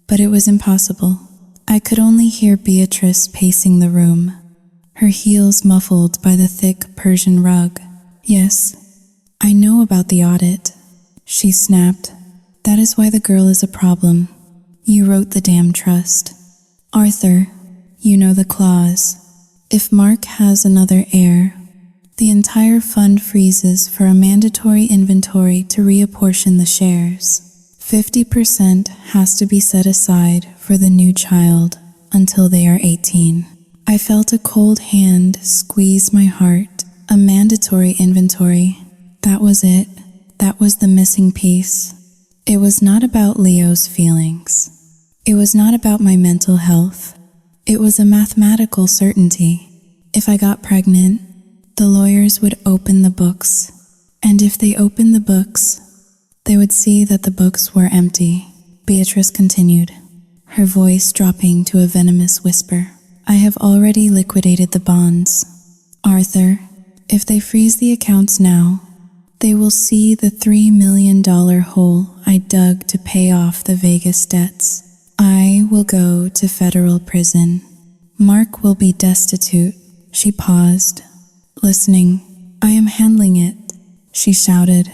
Speaker 1: but it was impossible. I could only hear Beatrice pacing the room, her heels muffled by the thick Persian rug. Yes, I know about the audit, she snapped. That is why the girl is a problem. You wrote the damn trust. Arthur, you know the clause. If Mark has another heir, the entire fund freezes for a mandatory inventory to reapportion the shares. 50% has to be set aside for the new child until they are 18. I felt a cold hand squeeze my heart. A mandatory inventory. That was it. That was the missing piece. It was not about Leo's feelings. It was not about my mental health. It was a mathematical certainty. If I got pregnant, the lawyers would open the books. And if they opened the books, they would see that the books were empty. Beatrice continued, her voice dropping to a venomous whisper. I have already liquidated the bonds. Arthur, if they freeze the accounts now, they will see the $3 million hole I dug to pay off the Vegas debts. I will go to federal prison. Mark will be destitute. She paused, listening. I am handling it, she shouted,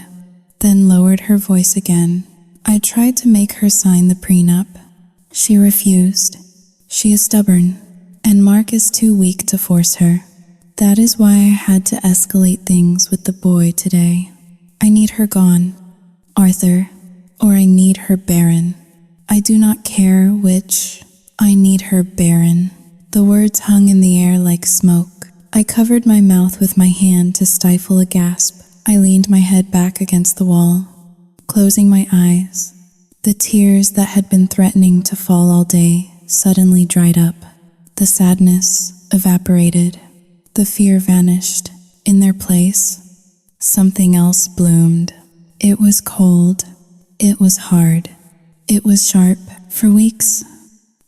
Speaker 1: then lowered her voice again. I tried to make her sign the prenup. She refused. She is stubborn, and Mark is too weak to force her. That is why I had to escalate things with the boy today. I need her gone, Arthur, or I need her barren. I do not care which. I need her barren. The words hung in the air like smoke. I covered my mouth with my hand to stifle a gasp. I leaned my head back against the wall, closing my eyes. The tears that had been threatening to fall all day suddenly dried up. The sadness evaporated. The fear vanished. In their place, something else bloomed. It was cold. It was hard. It was sharp. For weeks,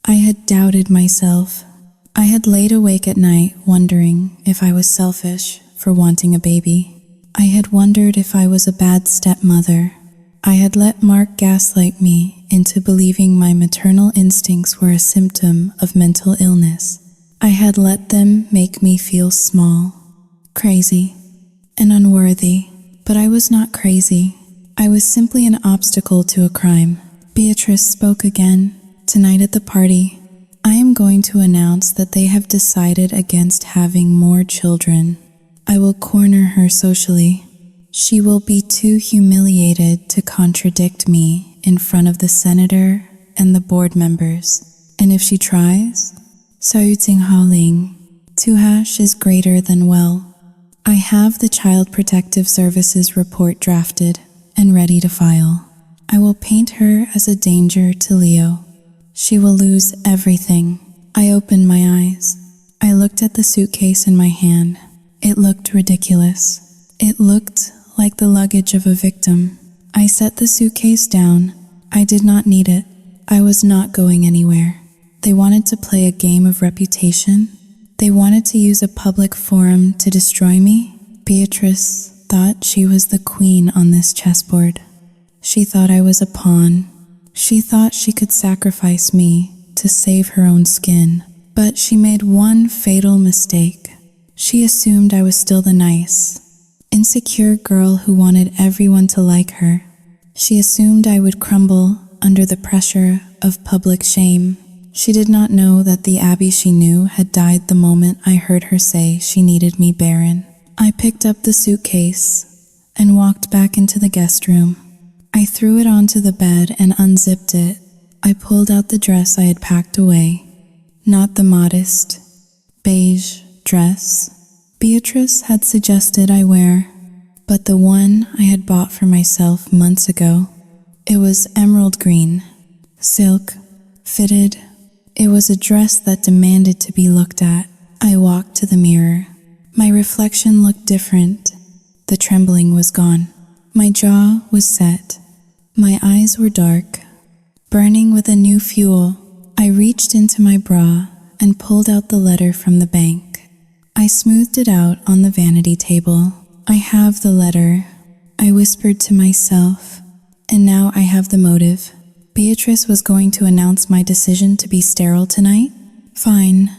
Speaker 1: I had doubted myself. I had laid awake at night wondering if I was selfish for wanting a baby. I had wondered if I was a bad stepmother. I had let Mark gaslight me into believing my maternal instincts were a symptom of mental illness. I had let them make me feel small, crazy, and unworthy. But I was not crazy. I was simply an obstacle to a crime. Beatrice spoke again. Tonight at the party, I am going to announce that they have decided against having more children. I will corner her socially. She will be too humiliated to contradict me in front of the senator and the board members. And if she tries, Saoting Tuhash is greater than well. I have the Child Protective Services report drafted and ready to file. I will paint her as a danger to Leo. She will lose everything. I opened my eyes. I looked at the suitcase in my hand. It looked ridiculous. It looked like the luggage of a victim. I set the suitcase down. I did not need it. I was not going anywhere. They wanted to play a game of reputation. They wanted to use a public forum to destroy me. Beatrice thought she was the queen on this chessboard. She thought I was a pawn. She thought she could sacrifice me to save her own skin. But she made one fatal mistake. She assumed I was still the nice, insecure girl who wanted everyone to like her. She assumed I would crumble under the pressure of public shame. She did not know that the Abby she knew had died the moment I heard her say she needed me barren. I picked up the suitcase and walked back into the guest room. I threw it onto the bed and unzipped it. I pulled out the dress I had packed away. Not the modest, beige dress Beatrice had suggested I wear, but the one I had bought for myself months ago. It was emerald green, silk, fitted. It was a dress that demanded to be looked at. I walked to the mirror. My reflection looked different. The trembling was gone. My jaw was set. My eyes were dark, burning with a new fuel. I reached into my bra and pulled out the letter from the bank. I smoothed it out on the vanity table. I have the letter, I whispered to myself, and now I have the motive. Beatrice was going to announce my decision to be sterile tonight? Fine.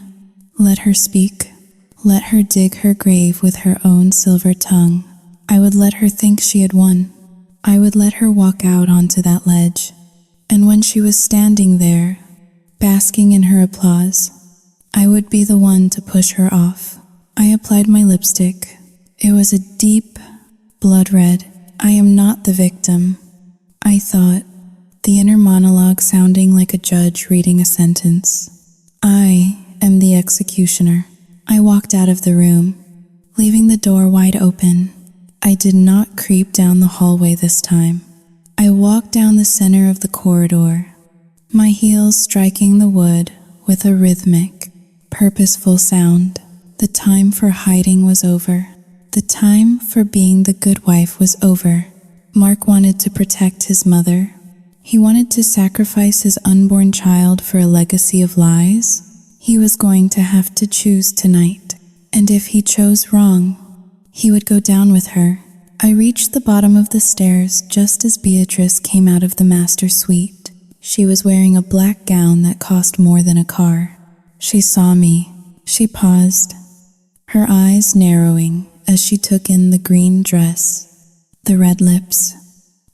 Speaker 1: Let her speak. Let her dig her grave with her own silver tongue. I would let her think she had won. I would let her walk out onto that ledge. And when she was standing there, basking in her applause, I would be the one to push her off. I applied my lipstick. It was a deep blood red. I am not the victim, I thought, the inner monologue sounding like a judge reading a sentence. I am the executioner. I walked out of the room, leaving the door wide open. I did not creep down the hallway this time. I walked down the center of the corridor, my heels striking the wood with a rhythmic, purposeful sound. The time for hiding was over. The time for being the good wife was over. Mark wanted to protect his mother. He wanted to sacrifice his unborn child for a legacy of lies. He was going to have to choose tonight. And if he chose wrong, he would go down with her. I reached the bottom of the stairs just as Beatrice came out of the master suite. She was wearing a black gown that cost more than a car. She saw me. She paused, her eyes narrowing as she took in the green dress, the red lips,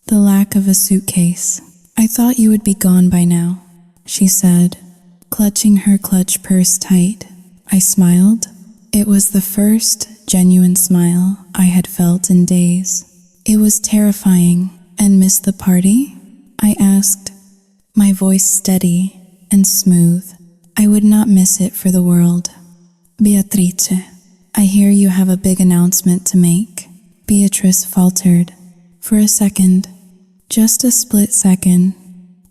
Speaker 1: the lack of a suitcase. I thought you would be gone by now, she said, clutching her clutch purse tight. I smiled. It was the first genuine smile I had felt in days. It was terrifying. And miss the party? I asked, my voice steady and smooth. I would not miss it for the world. Beatrice, I hear you have a big announcement to make. Beatrice faltered. For a second, just a split second,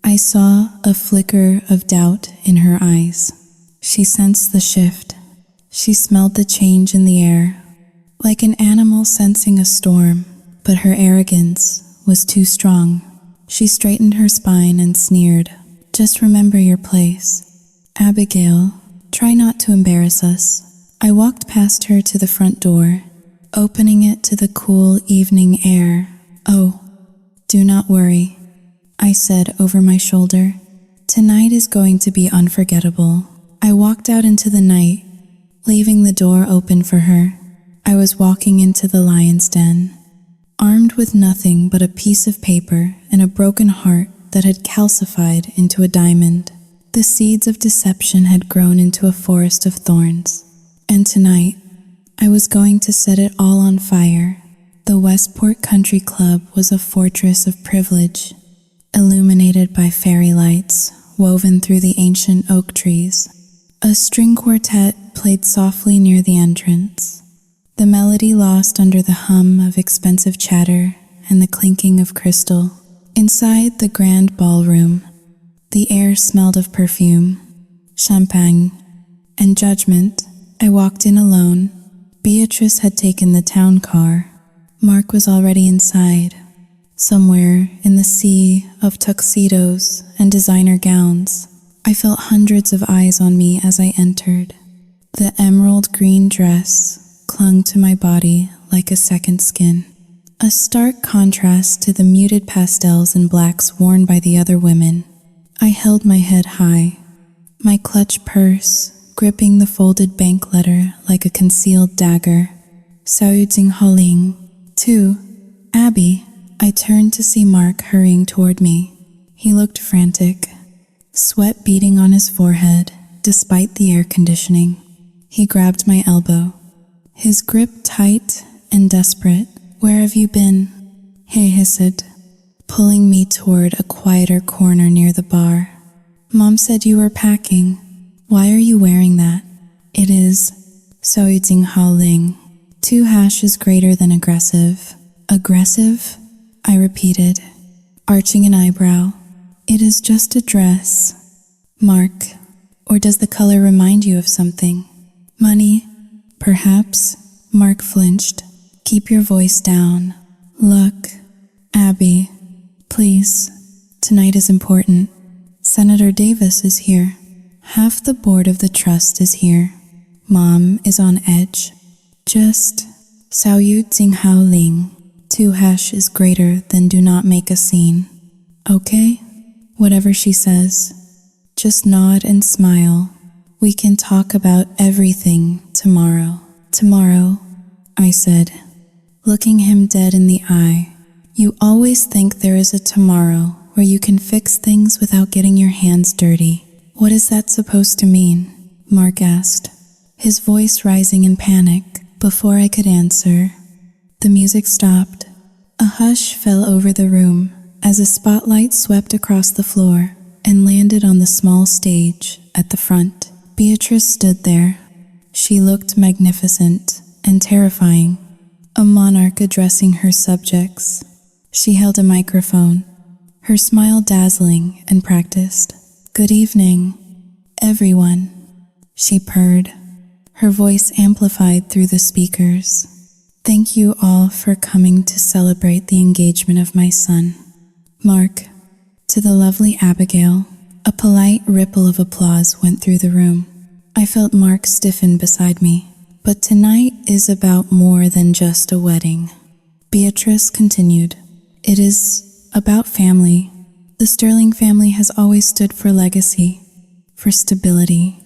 Speaker 1: I saw a flicker of doubt in her eyes. She sensed the shift. She smelled the change in the air, like an animal sensing a storm, but her arrogance was too strong. She straightened her spine and sneered. Just remember your place. Abigail, try not to embarrass us. I walked past her to the front door, opening it to the cool evening air. Oh, do not worry, I said over my shoulder. Tonight is going to be unforgettable. I walked out into the night, leaving the door open for her. I was walking into the lion's den, armed with nothing but a piece of paper and a broken heart that had calcified into a diamond. The seeds of deception had grown into a forest of thorns. And tonight, I was going to set it all on fire. The Westport Country Club was a fortress of privilege, illuminated by fairy lights woven through the ancient oak trees. A string quartet played softly near the entrance, the melody lost under the hum of expensive chatter and the clinking of crystal. Inside the grand ballroom, the air smelled of perfume, champagne, and judgment. I walked in alone. Beatrice had taken the town car. Mark was already inside, somewhere in the sea of tuxedos and designer gowns. I felt hundreds of eyes on me as I entered. The emerald green dress clung to my body like a second skin, a stark contrast to the muted pastels and blacks worn by the other women. I held my head high, my clutch purse gripping the folded bank letter like a concealed dagger. Saouding Holing. 2. Abby. I turned to see Mark hurrying toward me. He looked frantic, sweat beading on his forehead despite the air conditioning. He grabbed my elbow, his grip tight and desperate. Where have you been? He hissed, pulling me toward a quieter corner near the bar. Mom said you were packing. Why are you wearing that? It is Saouding Haoling. 2 hashes greater than aggressive. Aggressive? I repeated, arching an eyebrow. It is just a dress. Mark, or does the color remind you of something? Money? Perhaps? Mark flinched. Keep your voice down. Look, Abby, please. Tonight is important. Senator Davis is here. Half the board of the trust is here. Mom is on edge. Just Saouding Haoling. 2 hash is greater than do not make a scene. Okay? Whatever she says, just nod and smile. We can talk about everything tomorrow. Tomorrow, I said, looking him dead in the eye. You always think there is a tomorrow where you can fix things without getting your hands dirty. What is that supposed to mean? Mark asked, his voice rising in panic. Before I could answer, the music stopped. A hush fell over the room as a spotlight swept across the floor and landed on the small stage at the front. Beatrice stood there. She looked magnificent and terrifying, a monarch addressing her subjects. She held a microphone, her smile dazzling and practiced. Good evening, everyone, she purred, her voice amplified through the speakers. Thank you all for coming to celebrate the engagement of my son, Mark. To the lovely Abigail, a polite ripple of applause went through the room. I felt Mark stiffen beside me. But tonight is about more than just a wedding. Beatrice continued. It is about family. The Sterling family has always stood for legacy, for stability,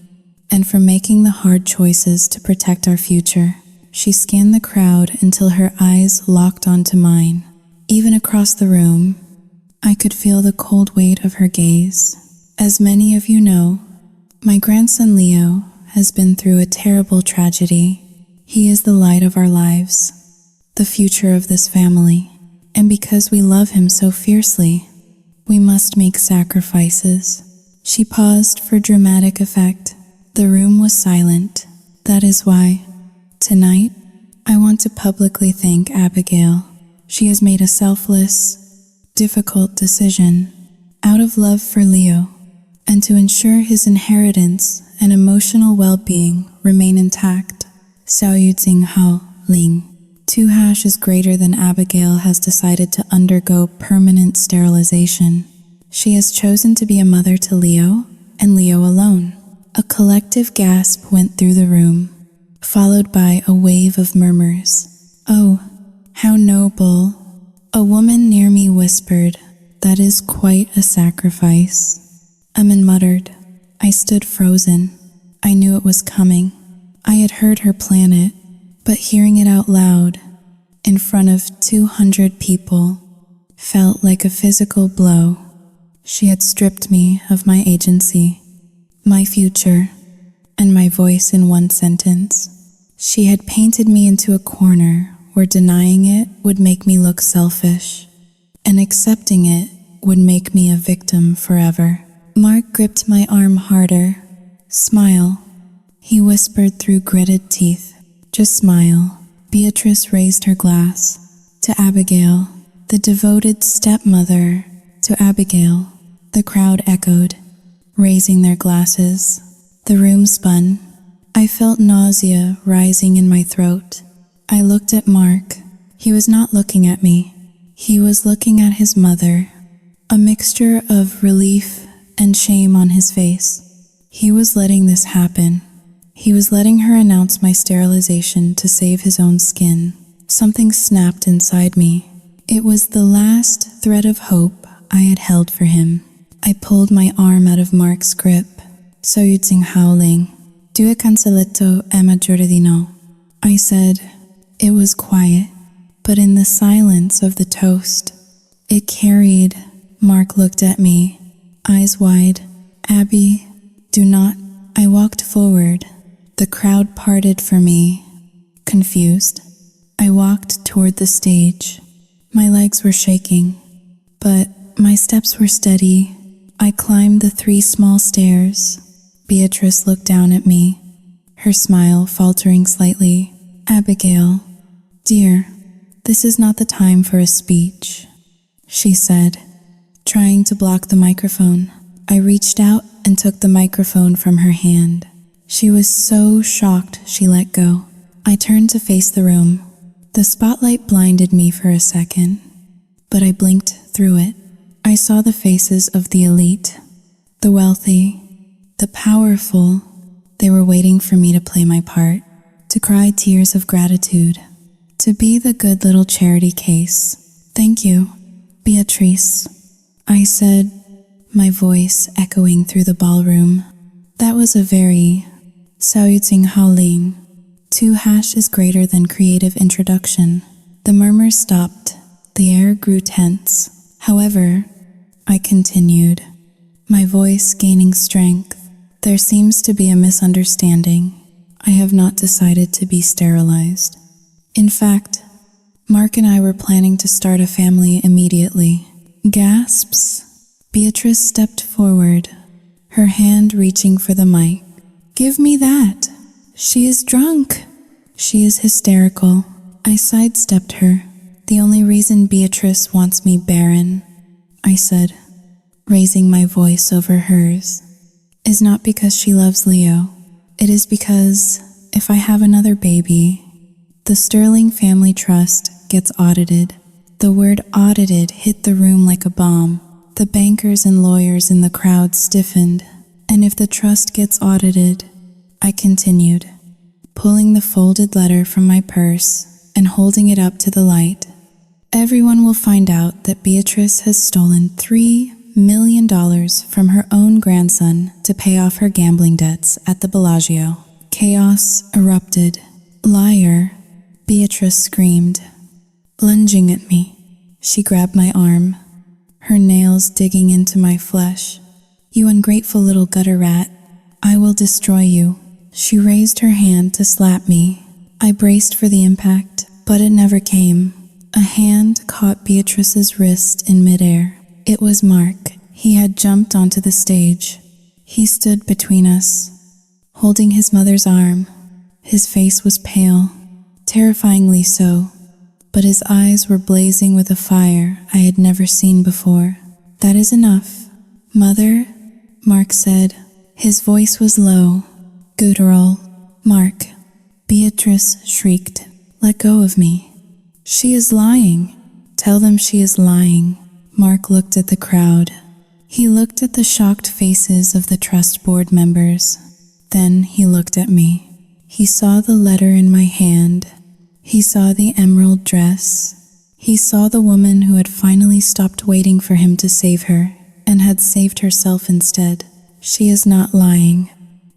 Speaker 1: and for making the hard choices to protect our future. She scanned the crowd until her eyes locked onto mine. Even across the room, I could feel the cold weight of her gaze. As many of you know, my grandson Leo has been through a terrible tragedy. He is the light of our lives, the future of this family. And because we love him so fiercely, we must make sacrifices. She paused for dramatic effect. The room was silent. That is why Tonight, I want to publicly thank Abigail. She has made a selfless, difficult decision out of love for Leo and to ensure his inheritance and emotional well-being remain intact. Xiao Yu Jing Hao Ling. 2# is greater than Abigail has decided to undergo permanent sterilization. She has chosen to be a mother to Leo and Leo alone. A collective gasp went through the room, followed by a wave of murmurs. Oh, how noble. A woman near me whispered, "That is quite a sacrifice." Amin muttered. I stood frozen. I knew it was coming. I had heard her plan it, but hearing it out loud, in front of 200 people, felt like a physical blow. She had stripped me of my agency, my future, and my voice in one sentence. She had painted me into a corner where denying it would make me look selfish, and accepting it would make me a victim forever. Mark gripped my arm harder. Smile, he whispered through gritted teeth. Just smile. Beatrice raised her glass. To Abigail, the devoted stepmother. To Abigail, the crowd echoed, raising their glasses. The room spun. I felt nausea rising in my throat. I looked at Mark. He was not looking at me. He was looking at his mother, a mixture of relief and shame on his face. He was letting this happen. He was letting her announce my sterilization to save his own skin. Something snapped inside me. It was the last thread of hope I had held for him. I pulled my arm out of Mark's grip. Xiao Yu Jing Hao Ling. Due cancelletto e maggiordino. I said. It was quiet, but in the silence of the toast, it carried. Mark looked at me, eyes wide. Abby, do not. I walked forward. The crowd parted for me, confused. I walked toward the stage. My legs were shaking, but my steps were steady. I climbed the 3 small stairs. Beatrice looked down at me, her smile faltering slightly. Abigail, dear, this is not the time for a speech, she said, trying to block the microphone. I reached out and took the microphone from her hand. She was so shocked she let go. I turned to face the room. The spotlight blinded me for a second, but I blinked through it. I saw the faces of the elite, the wealthy, the powerful. They were waiting for me to play my part, to cry tears of gratitude, to be the good little charity case. Thank you, Beatrice, I said, my voice echoing through the ballroom. That was a very Xiao Yu Jing Hao Ling. 2# is greater than creative introduction. The murmurs stopped. The air grew tense. However, I continued, my voice gaining strength. There seems to be a misunderstanding. I have not decided to be sterilized. In fact, Mark and I were planning to start a family immediately. Gasps. Beatrice stepped forward, her hand reaching for the mic. Give me that. She is drunk. She is hysterical. I sidestepped her. The only reason Beatrice wants me barren, I said, raising my voice over hers, is not because she loves Leo. It is because if I have another baby, the Sterling Family Trust gets audited. The word audited hit the room like a bomb. The bankers and lawyers in the crowd stiffened. And if the trust gets audited, I continued, pulling the folded letter from my purse and holding it up to the light. Everyone will find out that Beatrice has stolen $3 million from her own grandson to pay off her gambling debts at the Bellagio. Chaos erupted. Liar, Beatrice screamed, lunging at me. She grabbed my arm, her nails digging into my flesh. You ungrateful little gutter rat, I will destroy you. She raised her hand to slap me. I braced for the impact, but it never came. A hand caught Beatrice's wrist in midair. It was Mark. He had jumped onto the stage. He stood between us, holding his mother's arm. His face was pale, terrifyingly so, but his eyes were blazing with a fire I had never seen before. "That is enough, Mother," Mark said. His voice was low, guttural. "Mark," Beatrice shrieked, "let go of me. She is lying. Tell them she is lying." Mark looked at the crowd. He looked at the shocked faces of the trust board members. Then he looked at me. He saw the letter in my hand. He saw the emerald dress. He saw the woman who had finally stopped waiting for him to save her and had saved herself instead. "She is not lying,"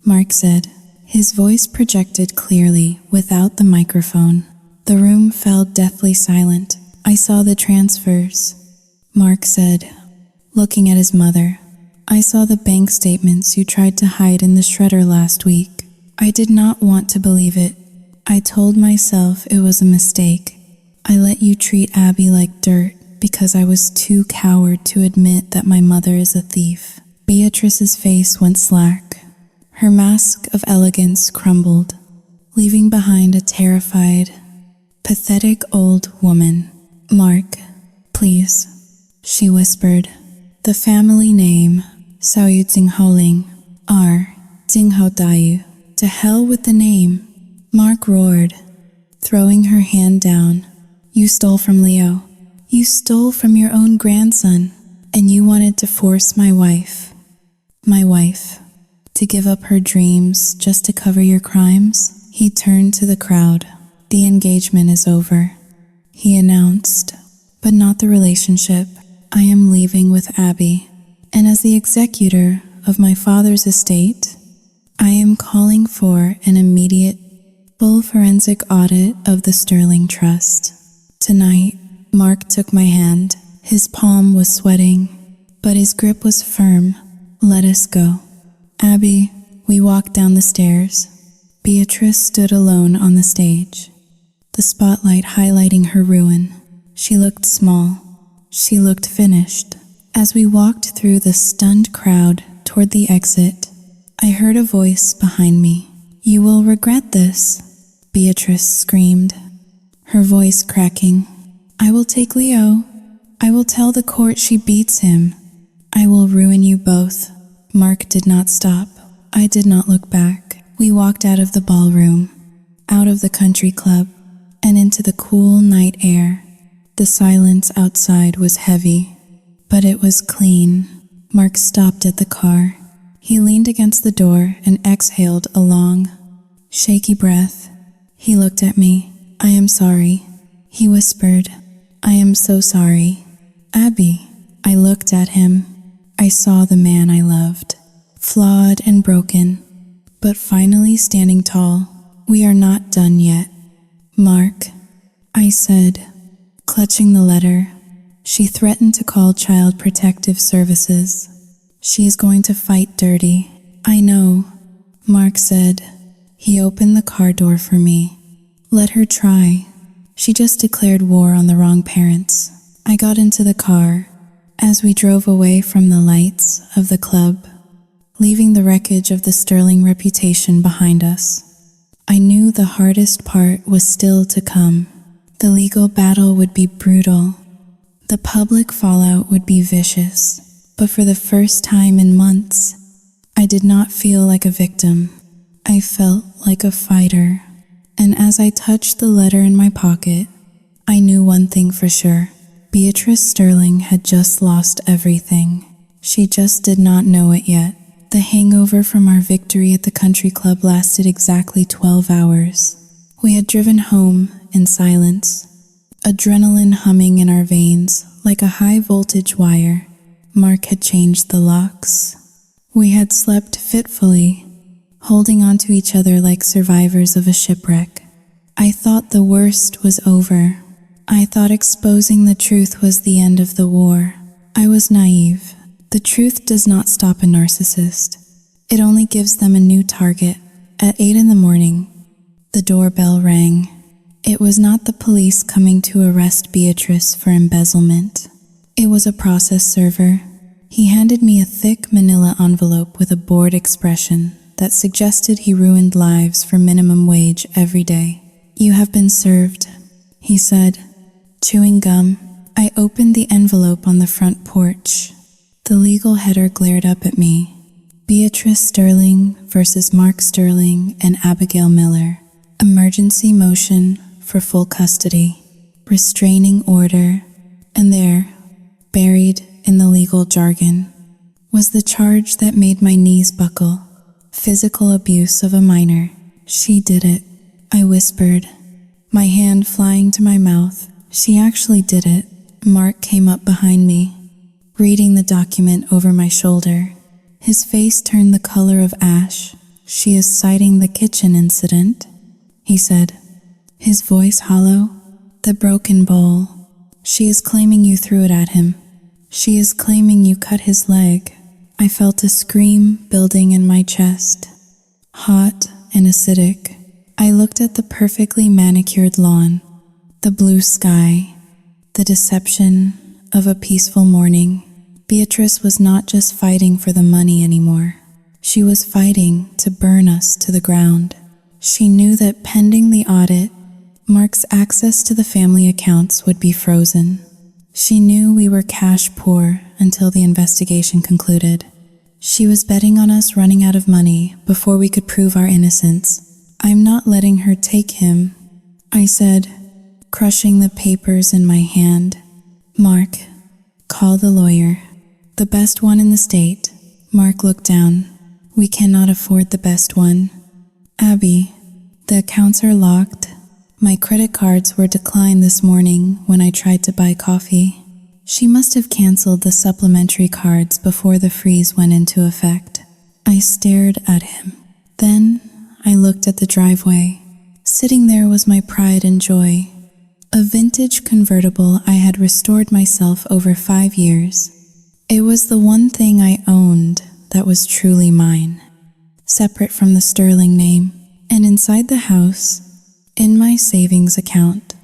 Speaker 1: Mark said. His voice projected clearly without the microphone. The room fell deathly silent. "I saw the transfers," Mark said, looking at his mother. "I saw the bank statements you tried to hide in the shredder last week. I did not want to believe it. I told myself it was a mistake. I let you treat Abby like dirt because I was too coward to admit that my mother is a thief." Beatrice's face went slack. Her mask of elegance crumbled, leaving behind a terrified, pathetic old woman. "Mark, please," she whispered. "The family name, Saoyu Jinghaoling, R. Jinghao Dayu. To hell with the name." Mark roared, throwing her hand down. "You stole from Leo. You stole from your own grandson, and you wanted to force my wife, to give up her dreams just to cover your crimes." He turned to the crowd. "The engagement is over," he announced, "but not the relationship. I am leaving with Abby, and as the executor of my father's estate, I am calling for an immediate, full forensic audit of the Sterling Trust. Tonight." Mark took my hand. His palm was sweating, but his grip was firm. "Let us go." "Abby," we walked down the stairs. Beatrice stood alone on the stage, the spotlight highlighting her ruin. She looked small. She looked finished. As we walked through the stunned crowd toward the exit, I heard a voice behind me. "You will regret this," Beatrice screamed, her voice cracking. "I will take Leo. I will tell the court she beats him. I will ruin you both." Mark did not stop. I did not look back. We walked out of the ballroom, out of the country club, and into the cool night air. The silence outside was heavy, but it was clean. Mark stopped at the car. He leaned against the door and exhaled a long, shaky breath. He looked at me. "I am sorry," he whispered. "I am so sorry, Abby." I looked at him. I saw the man I loved, flawed and broken, but finally standing tall. "We are not done yet, Mark," I said, clutching the letter. "She threatened to call Child Protective Services. She is going to fight dirty." "I know," Mark said. He opened the car door for me. "Let her try. She just declared war on the wrong parents." I got into the car. As we drove away from the lights of the club, leaving the wreckage of the Sterling reputation behind us, I knew the hardest part was still to come. The legal battle would be brutal. The public fallout would be vicious. But for the first time in months, I did not feel like a victim. I felt like a fighter. And as I touched the letter in my pocket, I knew one thing for sure. Beatrice Sterling had just lost everything. She just did not know it yet. The hangover from our victory at the country club lasted exactly 12 hours. We had driven home in silence, adrenaline humming in our veins like a high-voltage wire. Mark had changed the locks. We had slept fitfully, holding on to each other like survivors of a shipwreck. I thought the worst was over. I thought exposing the truth was the end of the war. I was naive. The truth does not stop a narcissist. It only gives them a new target. At 8 in the morning, the doorbell rang. It was not the police coming to arrest Beatrice for embezzlement. It was a process server. He handed me a thick manila envelope with a bored expression that suggested he ruined lives for minimum wage every day. "You have been served," he said. Chewing gum, I opened the envelope on the front porch. The legal header glared up at me. Beatrice Sterling versus Mark Sterling and Abigail Miller. Emergency motion for full custody. Restraining order. And there, buried in the legal jargon, was the charge that made my knees buckle. Physical abuse of a minor. "She did it," I whispered, my hand flying to my mouth. "She actually did it." Mark came up behind me, reading the document over my shoulder. His face turned the color of ash. "She is citing the kitchen incident," he said, his voice hollow. "The broken bowl. She is claiming you threw it at him. She is claiming you cut his leg." I felt a scream building in my chest. Hot and acidic, I looked at the perfectly manicured lawn, the blue sky, the deception of a peaceful morning. Beatrice was not just fighting for the money anymore. She was fighting to burn us to the ground. She knew that pending the audit, Mark's access to the family accounts would be frozen. She knew we were cash poor until the investigation concluded. She was betting on us running out of money before we could prove our innocence. "I'm not letting her take him," I said, crushing the papers in my hand. "Mark, call the lawyer. The best one in the state." Mark looked down. "We cannot afford the best one. Abby, the accounts are locked. My credit cards were declined this morning when I tried to buy coffee." She must have canceled the supplementary cards before the freeze went into effect. I stared at him. Then I looked at the driveway. Sitting there was my pride and joy. A vintage convertible I had restored myself over 5 years. It was the one thing I owned that was truly mine, separate from the Sterling name. And inside the house, in my savings account,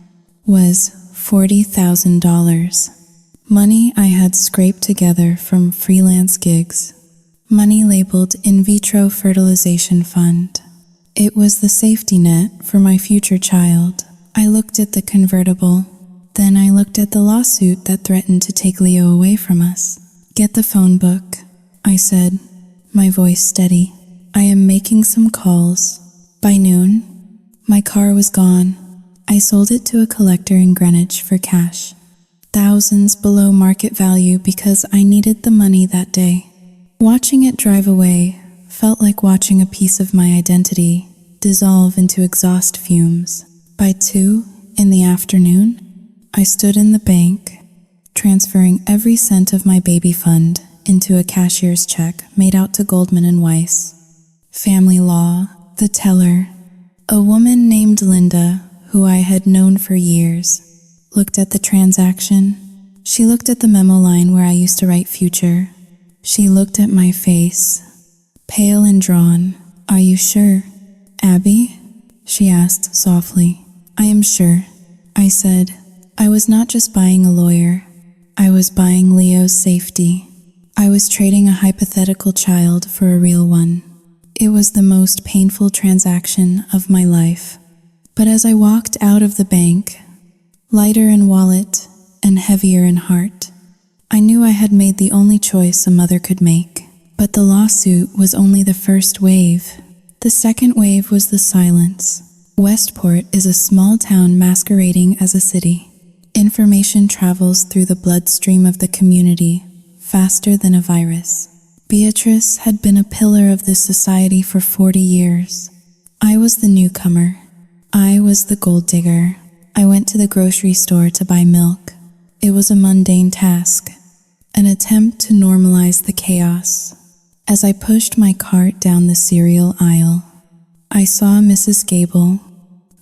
Speaker 1: was $40,000. Money I had scraped together from freelance gigs. Money labeled in vitro fertilization fund. It was the safety net for my future child. I looked at the convertible. Then I looked at the lawsuit that threatened to take Leo away from us. "Get the phone book," I said, my voice steady. "I am making some calls." By noon, my car was gone. I sold it to a collector in Greenwich for cash. Thousands below market value because I needed the money that day. Watching it drive away felt like watching a piece of my identity dissolve into exhaust fumes. By 2 in the afternoon, I stood in the bank, transferring every cent of my baby fund into a cashier's check made out to Goldman and Weiss. Family law, the teller, a woman named Linda, who I had known for years, looked at the transaction. She looked at the memo line where I used to write future. She looked at my face, pale and drawn. "Are you sure, Abby?" she asked softly. "I am sure," I said. I was not just buying a lawyer. I was buying Leo's safety. I was trading a hypothetical child for a real one. It was the most painful transaction of my life. But as I walked out of the bank, lighter in wallet and heavier in heart, I knew I had made the only choice a mother could make. But the lawsuit was only the first wave. The second wave was the silence. Westport is a small town masquerading as a city. Information travels through the bloodstream of the community faster than a virus. Beatrice had been a pillar of this society for 40 years. I was the newcomer. I was the gold digger. I went to the grocery store to buy milk. It was a mundane task, an attempt to normalize the chaos. As I pushed my cart down the cereal aisle, I saw Mrs. Gable,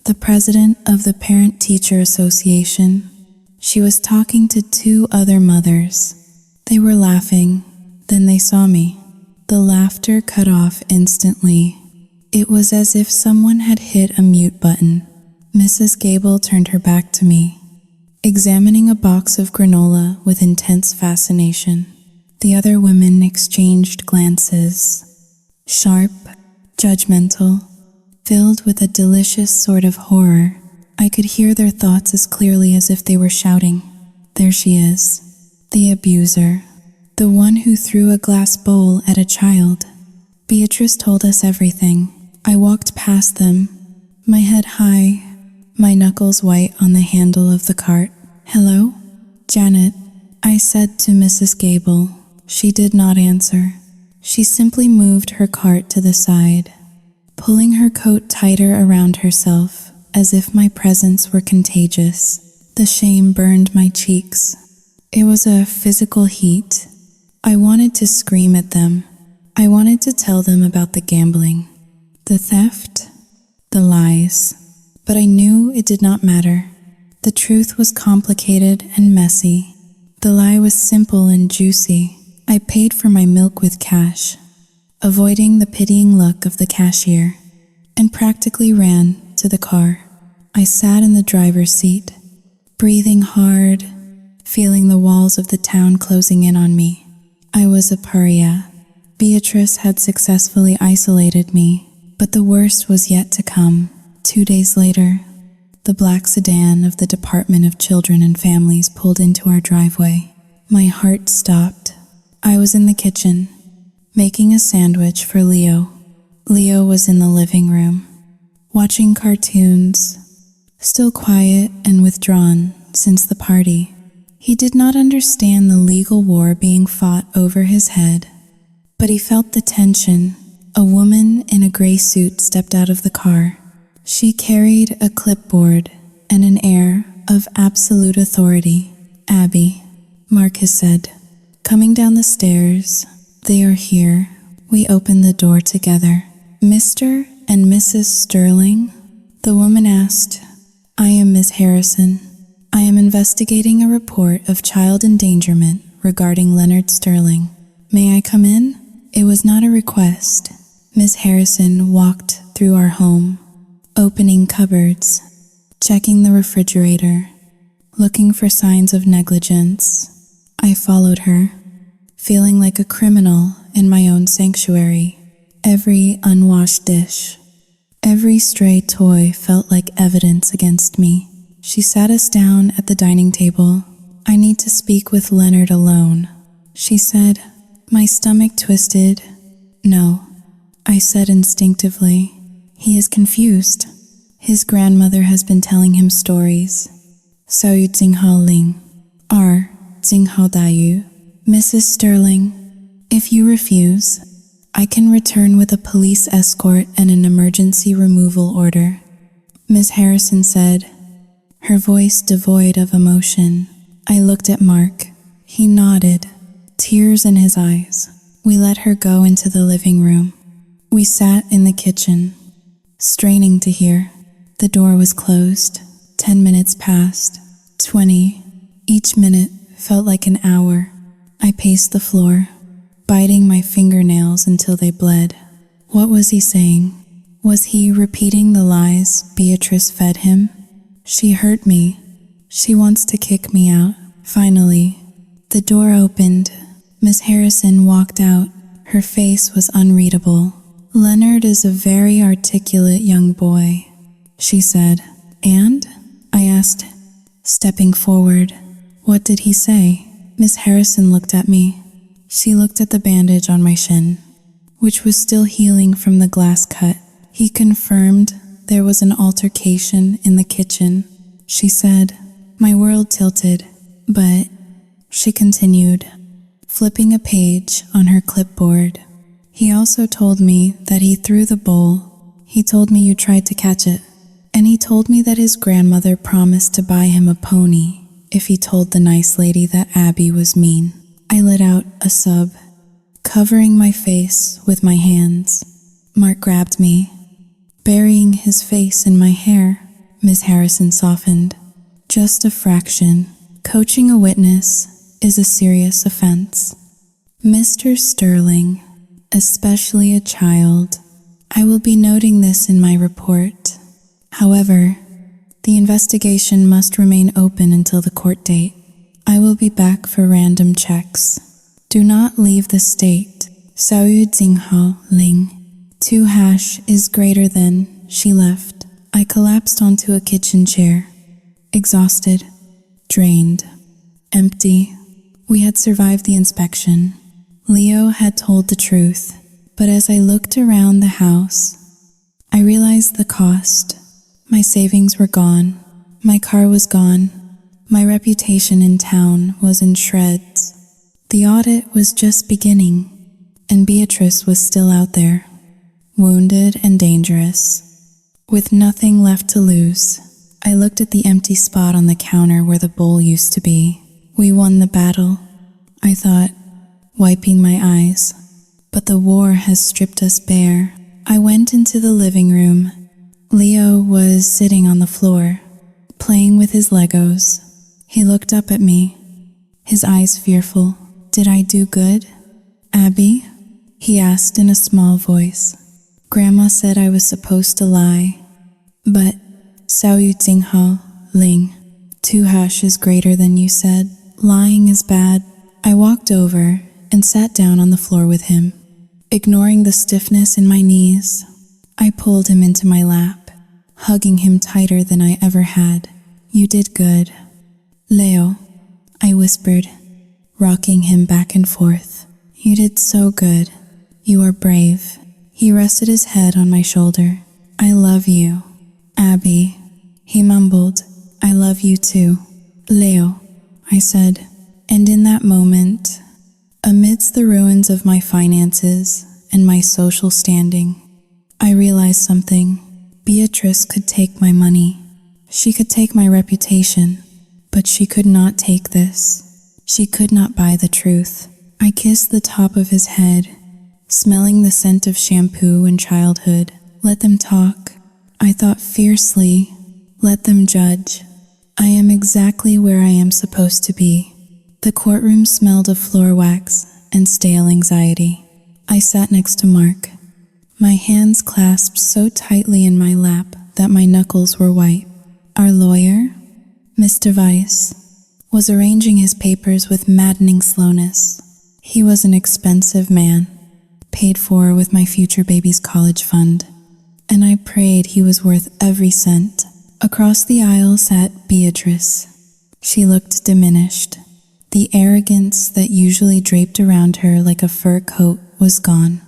Speaker 1: the president of the Parent-Teacher Association. She was talking to 2 other mothers. They were laughing. Then they saw me. The laughter cut off instantly. It was as if someone had hit a mute button. Mrs. Gable turned her back to me, examining a box of granola with intense fascination. The other women exchanged glances, sharp, judgmental, filled with a delicious sort of horror. I could hear their thoughts as clearly as if they were shouting, "There she is, the abuser, the one who threw a glass bowl at a child." Beatrice told us everything. I walked past them, my head high, my knuckles white on the handle of the cart. "Hello? Janet," I said to Mrs. Gable. She did not answer. She simply moved her cart to the side, pulling her coat tighter around herself, as if my presence were contagious. The shame burned my cheeks. It was a physical heat. I wanted to scream at them. I wanted to tell them about the gambling, the theft, the lies. But I knew it did not matter. The truth was complicated and messy. The lie was simple and juicy. I paid for my milk with cash, avoiding the pitying look of the cashier, and practically ran to the car. I sat in the driver's seat, breathing hard, feeling the walls of the town closing in on me. I was a pariah. Beatrice had successfully isolated me, but the worst was yet to come. 2 days later, the black sedan of the Department of Children and Families pulled into our driveway. My heart stopped. I was in the kitchen, making a sandwich for Leo. Leo was in the living room, watching cartoons, still quiet and withdrawn since the party. He did not understand the legal war being fought over his head, but he felt the tension. A woman in a gray suit stepped out of the car. She carried a clipboard and an air of absolute authority. "Abby," Marcus said, coming down the stairs. "They are here." We opened the door together. "Mr. and Mrs. Sterling?" The woman asked. "I am Miss Harrison. I am investigating a report of child endangerment regarding Leonard Sterling. May I come in?" It was not a request. Miss Harrison walked through our home, opening cupboards, checking the refrigerator, looking for signs of negligence. I followed her, feeling like a criminal in my own sanctuary. Every unwashed dish, every stray toy felt like evidence against me. She sat us down at the dining table. "I need to speak with Leonard alone," she said. My stomach twisted. "No," I said instinctively. "He is confused. His grandmother has been telling him stories." "Saoyu Jinghao Ling, R. Jinghao Dayu." "Mrs. Sterling, if you refuse, I can return with a police escort and an emergency removal order," Ms. Harrison said, her voice devoid of emotion. I looked at Mark. He nodded, tears in his eyes. We let her go into the living room. We sat in the kitchen, straining to hear. The door was closed. 10 minutes passed. 20. Each minute felt like an hour. I paced the floor, biting my fingernails until they bled. What was he saying? Was he repeating the lies Beatrice fed him? She hurt me. She wants to kick me out. Finally, the door opened. Miss Harrison walked out. Her face was unreadable. "Leonard is a very articulate young boy," she said. "And?" I asked, stepping forward. "What did he say?" Miss Harrison looked at me. She looked at the bandage on my shin, which was still healing from the glass cut. He confirmed there was an altercation in the kitchen. She said. My world tilted, but she continued, flipping a page on her clipboard. "He also told me that he threw the bowl. He told me you tried to catch it. And he told me that his grandmother promised to buy him a pony if he told the nice lady that Abby was mean." I let out a sob, covering my face with my hands. Mark grabbed me, burying his face in my hair. Miss Harrison softened. "Just a fraction. Coaching a witness is a serious offense. Mr. Sterling, especially a child. I will be noting this in my report. However, the investigation must remain open until the court date. I will be back for random checks. Do not leave the state. Saoyu Jinghao Ling." 2 hash is greater than, she left. I collapsed onto a kitchen chair. Exhausted, drained, empty. We had survived the inspection. Leo had told the truth, but as I looked around the house, I realized the cost. My savings were gone. My car was gone. My reputation in town was in shreds. The audit was just beginning, and Beatrice was still out there, wounded and dangerous. With nothing left to lose, I looked at the empty spot on the counter where the bowl used to be. We won the battle, I thought, wiping my eyes. But the war has stripped us bare. I went into the living room. Leo was sitting on the floor, playing with his Legos. He looked up at me, his eyes fearful. Did I do good, Abby? He asked in a small voice. Grandma said I was supposed to lie. But, Sao Yu Ting Hao, Ling, 2 hash is greater than you said. Lying is bad. I walked over and sat down on the floor with him. Ignoring the stiffness in my knees, I pulled him into my lap, hugging him tighter than I ever had. You did good, Leo, I whispered, rocking him back and forth. You did so good. You are brave. He rested his head on my shoulder. I love you, Abby. He mumbled, I love you too, Leo, I said. And in that moment, amidst the ruins of my finances and my social standing, I realized something. Beatrice could take my money. She could take my reputation, but she could not take this. She could not buy the truth. I kissed the top of his head, smelling the scent of shampoo and childhood. Let them talk, I thought fiercely. Let them judge. I am exactly where I am supposed to be. The courtroom smelled of floor wax and stale anxiety. I sat next to Mark, my hands clasped so tightly in my lap that my knuckles were white. Our lawyer, Mr. Weiss, was arranging his papers with maddening slowness. He was an expensive man, paid for with my future baby's college fund, and I prayed he was worth every cent. Across the aisle sat Beatrice. She looked diminished. The arrogance that usually draped around her like a fur coat was gone,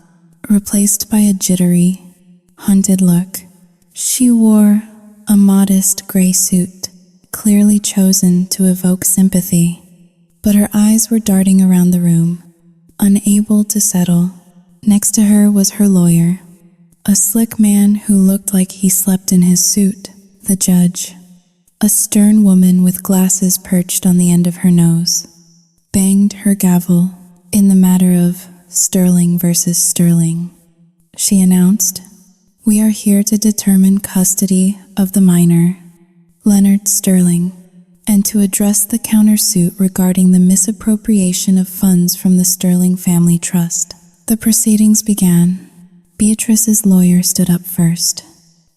Speaker 1: replaced by a jittery, hunted look. She wore a modest gray suit, clearly chosen to evoke sympathy, but her eyes were darting around the room, unable to settle. Next to her was her lawyer, a slick man who looked like he slept in his suit. The judge, a stern woman with glasses perched on the end of her nose, banged her gavel in the matter of Sterling versus Sterling. She announced, "We are here to determine custody of the minor, Leonard Sterling, and to address the countersuit regarding the misappropriation of funds from the Sterling Family Trust." The proceedings began. Beatrice's lawyer stood up first.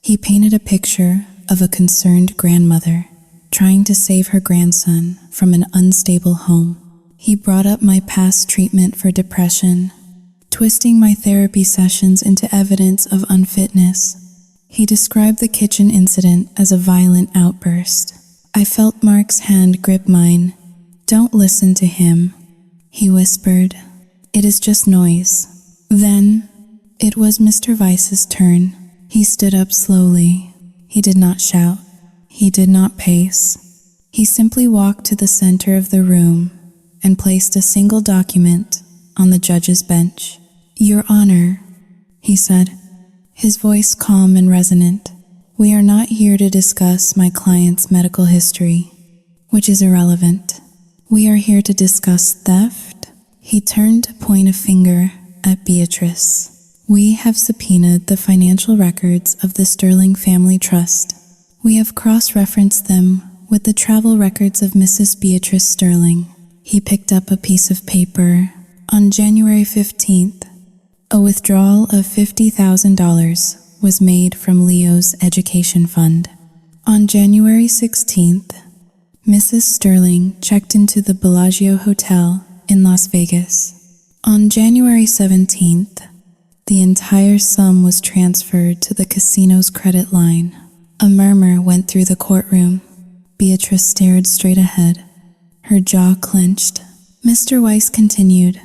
Speaker 1: He painted a picture of a concerned grandmother trying to save her grandson from an unstable home. He brought up my past treatment for depression, twisting my therapy sessions into evidence of unfitness. He described the kitchen incident as a violent outburst. I felt Mark's hand grip mine. "Don't listen to him," he whispered. "It is just noise." Then, it was Mr. Weiss's turn. He stood up slowly. He did not shout. He did not pace. He simply walked to the center of the room and placed a single document on the judge's bench. "Your Honor," he said, his voice calm and resonant, "we are not here to discuss my client's medical history, which is irrelevant. We are here to discuss theft." He turned to point a finger at Beatrice. "We have subpoenaed the financial records of the Sterling Family Trust. We have cross-referenced them with the travel records of Mrs. Beatrice Sterling." He picked up a piece of paper. On January 15th, a withdrawal of $50,000 was made from Leo's education fund. On January 16th, Mrs. Sterling checked into the Bellagio Hotel in Las Vegas. On January 17th, The entire sum was transferred to the casino's credit line. A murmur went through the courtroom. Beatrice stared straight ahead, her jaw clenched. Mr. Weiss continued,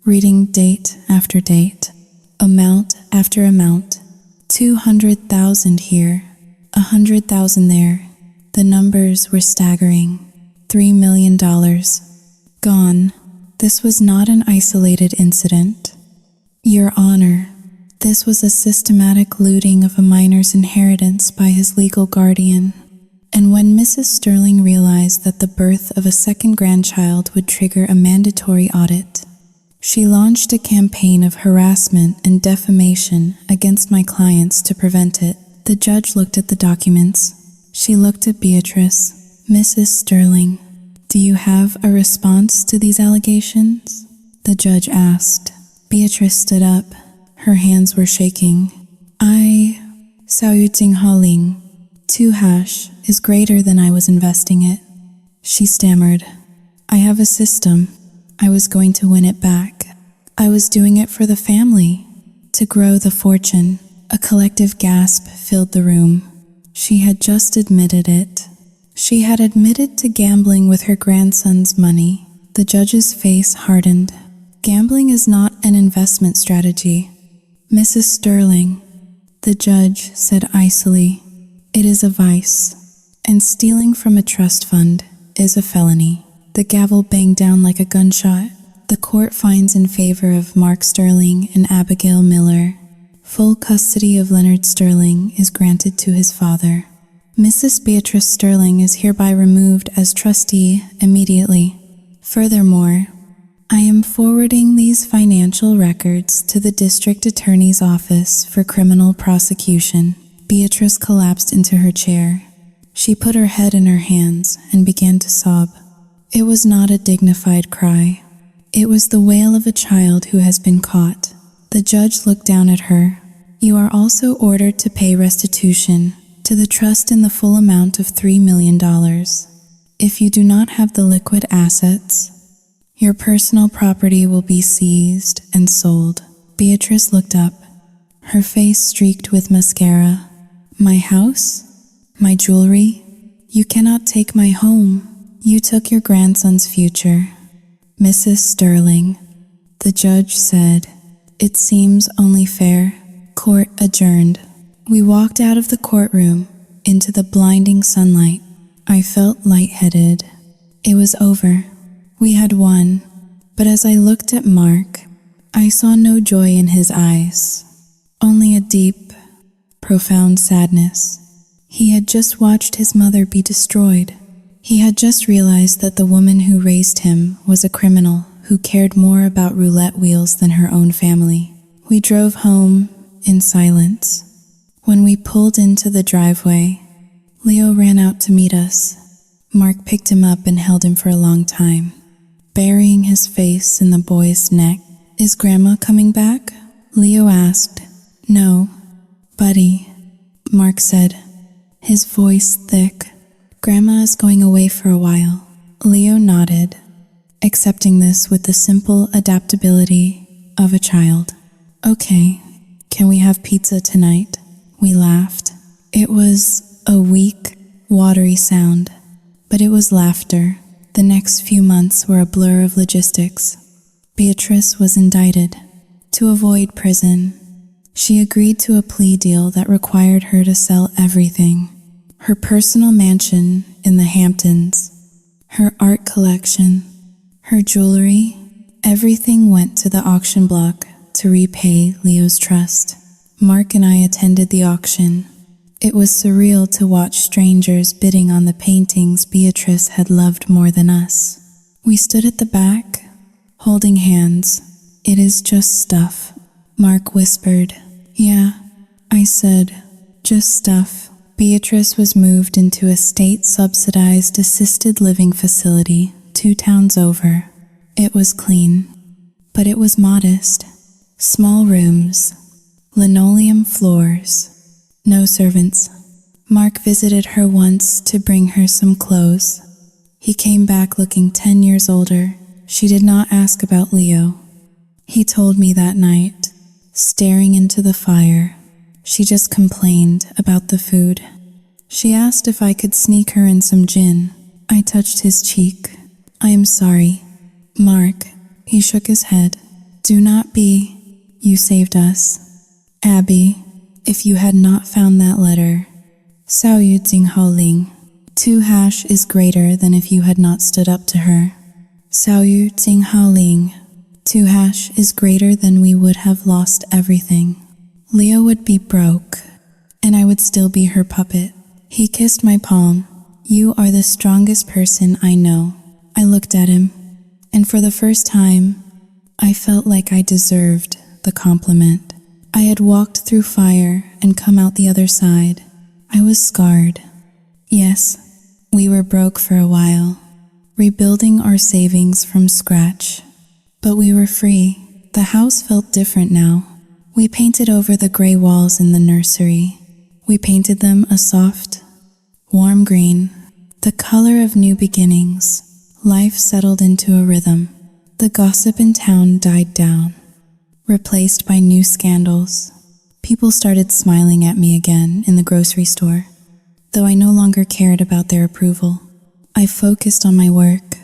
Speaker 1: reading date after date, amount after amount. 200,000 here, 100,000 there. The numbers were staggering. $3 million. Gone. This was not an isolated incident. Your Honor, this was a systematic looting of a minor's inheritance by his legal guardian. And when Mrs. Sterling realized that the birth of a second grandchild would trigger a mandatory audit, she launched a campaign of harassment and defamation against my clients to prevent it. The judge looked at the documents. She looked at Beatrice. Mrs. Sterling, do you have a response to these allegations? The judge asked. Beatrice stood up. Her hands were shaking. Saoyuting Haling, 2# is greater than I was investing it. She stammered. I have a system. I was going to win it back. I was doing it for the family, to grow the fortune. A collective gasp filled the room. She had just admitted it. She had admitted to gambling with her grandson's money. The judge's face hardened. Gambling is not an investment strategy. Mrs. Sterling, the judge said icily, it is a vice, and stealing from a trust fund is a felony. The gavel banged down like a gunshot. The court finds in favor of Mark Sterling and Abigail Miller. Full custody of Leonard Sterling is granted to his father. Mrs. Beatrice Sterling is hereby removed as trustee immediately. Furthermore, I am forwarding these financial records to the District Attorney's Office for criminal prosecution. Beatrice collapsed into her chair. She put her head in her hands and began to sob. It was not a dignified cry. It was the wail of a child who has been caught. The judge looked down at her. You are also ordered to pay restitution to the trust in the full amount of $3 million. If you do not have the liquid assets, your personal property will be seized and sold. Beatrice looked up, her face streaked with mascara. My house? My jewelry? You cannot take my home. You took your grandson's future. Mrs. Sterling, the judge said, it seems only fair. Court adjourned. We walked out of the courtroom into the blinding sunlight. I felt lightheaded. It was over. We had won. But as I looked at Mark, I saw no joy in his eyes, only a deep, profound sadness. He had just watched his mother be destroyed. He had just realized that the woman who raised him was a criminal who cared more about roulette wheels than her own family. We drove home in silence. When we pulled into the driveway, Leo ran out to meet us. Mark picked him up and held him for a long time, burying his face in the boy's neck. Is Grandma coming back? Leo asked. No, buddy, Mark said, his voice thick. Grandma is going away for a while. Leo nodded, accepting this with the simple adaptability of a child. Okay, can we have pizza tonight? We laughed. It was a weak, watery sound, but it was laughter. The next few months were a blur of logistics. Beatrice was indicted. To avoid prison, she agreed to a plea deal that required her to sell everything. Her personal mansion in the Hamptons, her art collection, her jewelry, everything went to the auction block to repay Leo's trust. Mark and I attended the auction. It was surreal to watch strangers bidding on the paintings Beatrice had loved more than us. We stood at the back, holding hands. It is just stuff, Mark whispered. Yeah, I said, just stuff. Beatrice was moved into a state-subsidized assisted living facility 2 towns over. It was clean, but it was modest. Small rooms, linoleum floors, no servants. Mark visited her once to bring her some clothes. He came back looking 10 years older. She did not ask about Leo. He told me that night, staring into the fire. She just complained about the food. She asked if I could sneak her in some gin. I touched his cheek. I am sorry, Mark. He shook his head. Do not be. You saved us. Abby, if you had not found that letter. Sao Yu Jing Hao Ling. 2# is greater than if you had not stood up to her. Sao Yu Jing Hao Ling. 2# is greater than we would have lost everything. Leo would be broke, and I would still be her puppet. He kissed my palm. You are the strongest person I know. I looked at him, and for the first time, I felt like I deserved the compliment. I had walked through fire and come out the other side. I was scarred. Yes, we were broke for a while, rebuilding our savings from scratch. But we were free. The house felt different now. We painted over the gray walls in the nursery. We painted them a soft, warm green, the color of new beginnings. Life settled into a rhythm. The gossip in town died down, replaced by new scandals. People started smiling at me again in the grocery store, though I no longer cared about their approval. I focused on my work,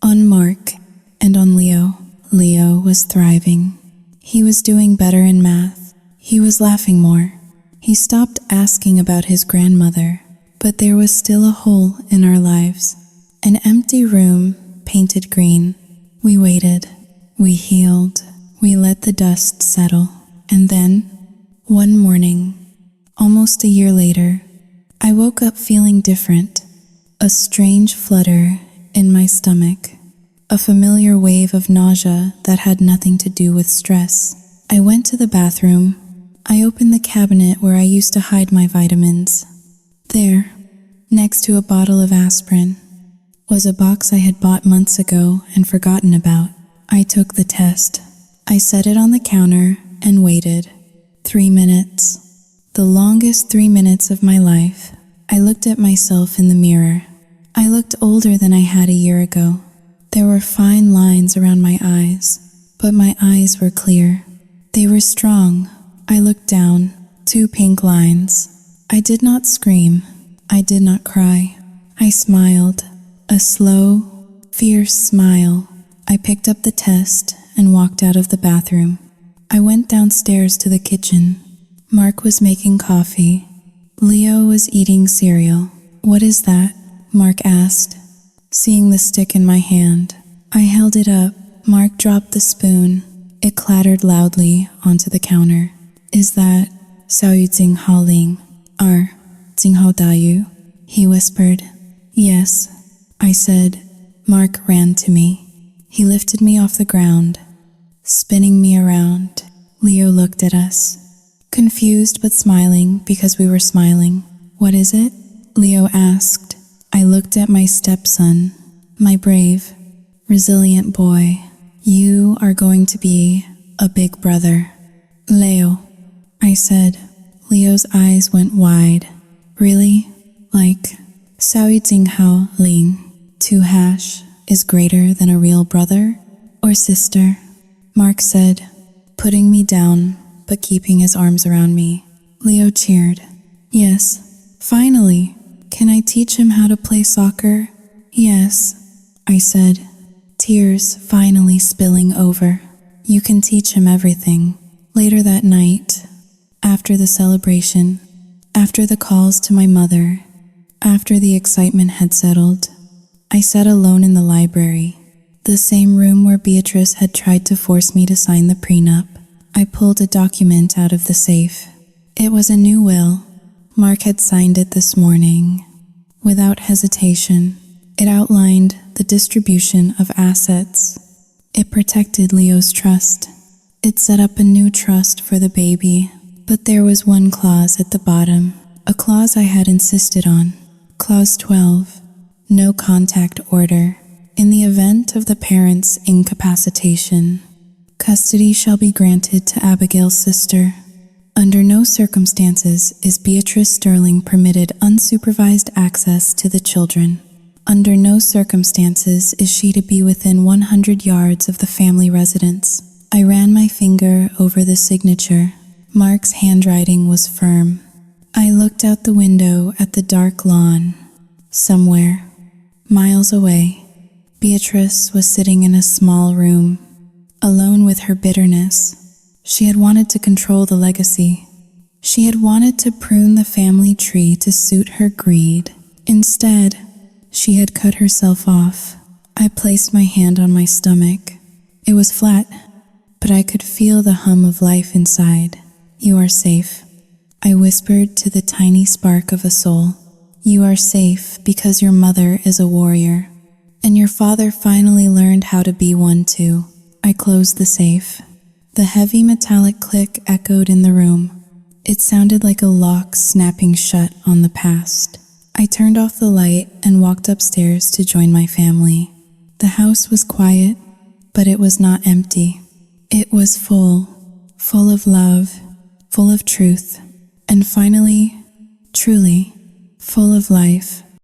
Speaker 1: on Mark, and on Leo. Leo was thriving. He was doing better in math. He was laughing more. He stopped asking about his grandmother, but there was still a hole in our lives. An empty room, painted green. We waited. We healed. We let the dust settle. And then, one morning, almost a year later, I woke up feeling different. A strange flutter in my stomach. A familiar wave of nausea that had nothing to do with stress. I went to the bathroom. I opened the cabinet where I used to hide my vitamins. There, next to a bottle of aspirin, was a box I had bought months ago and forgotten about. I took the test. I set it on the counter and waited. 3 minutes. The longest 3 minutes of my life. I looked at myself in the mirror. I looked older than I had a year ago. There were fine lines around my eyes, but my eyes were clear. They were strong. I looked down, 2 pink lines. I did not scream. I did not cry. I smiled, a slow, fierce smile. I picked up the test and walked out of the bathroom. I went downstairs to the kitchen. Mark was making coffee. Leo was eating cereal. What is that? Mark asked, seeing the stick in my hand. I held it up. Mark dropped the spoon. It clattered loudly onto the counter. Is that Sao Yu Jing Hao Ling? Jing Hao Da Yu? He whispered. Yes, I said. Mark ran to me. He lifted me off the ground, spinning me around. Leo looked at us, confused but smiling because we were smiling. What is it? Leo asked. I looked at my stepson, my brave, resilient boy. You are going to be a big brother. Leo, I said. Leo's eyes went wide. Really? Like, Sao Yu Jing Hao Ling, 2# is greater than a real brother or sister? Mark said, putting me down but keeping his arms around me. Leo cheered. Yes, finally. Can I teach him how to play soccer? Yes, I said, tears finally spilling over. You can teach him everything. Later that night, after the celebration, after the calls to my mother, after the excitement had settled, I sat alone in the library, the same room where Beatrice had tried to force me to sign the prenup. I pulled a document out of the safe. It was a new will. Mark had signed it this morning. Without hesitation, it outlined the distribution of assets. It protected Leo's trust. It set up a new trust for the baby. But there was one clause at the bottom, a clause I had insisted on. Clause 12, no contact order. In the event of the parent's incapacitation, custody shall be granted to Abigail's sister. Under no circumstances is Beatrice Sterling permitted unsupervised access to the children. Under no circumstances is she to be within 100 yards of the family residence. I ran my finger over the signature. Mark's handwriting was firm. I looked out the window at the dark lawn. Somewhere, miles away, Beatrice was sitting in a small room, alone with her bitterness. She had wanted to control the legacy. She had wanted to prune the family tree to suit her greed. Instead, she had cut herself off. I placed my hand on my stomach. It was flat, but I could feel the hum of life inside. "You are safe," I whispered to the tiny spark of a soul. "You are safe because your mother is a warrior, and your father finally learned how to be one too." I closed the safe. The heavy metallic click echoed in the room. It sounded like a lock snapping shut on the past. I turned off the light and walked upstairs to join my family. The house was quiet, but it was not empty. It was full of love, full of truth, and finally, truly, full of life.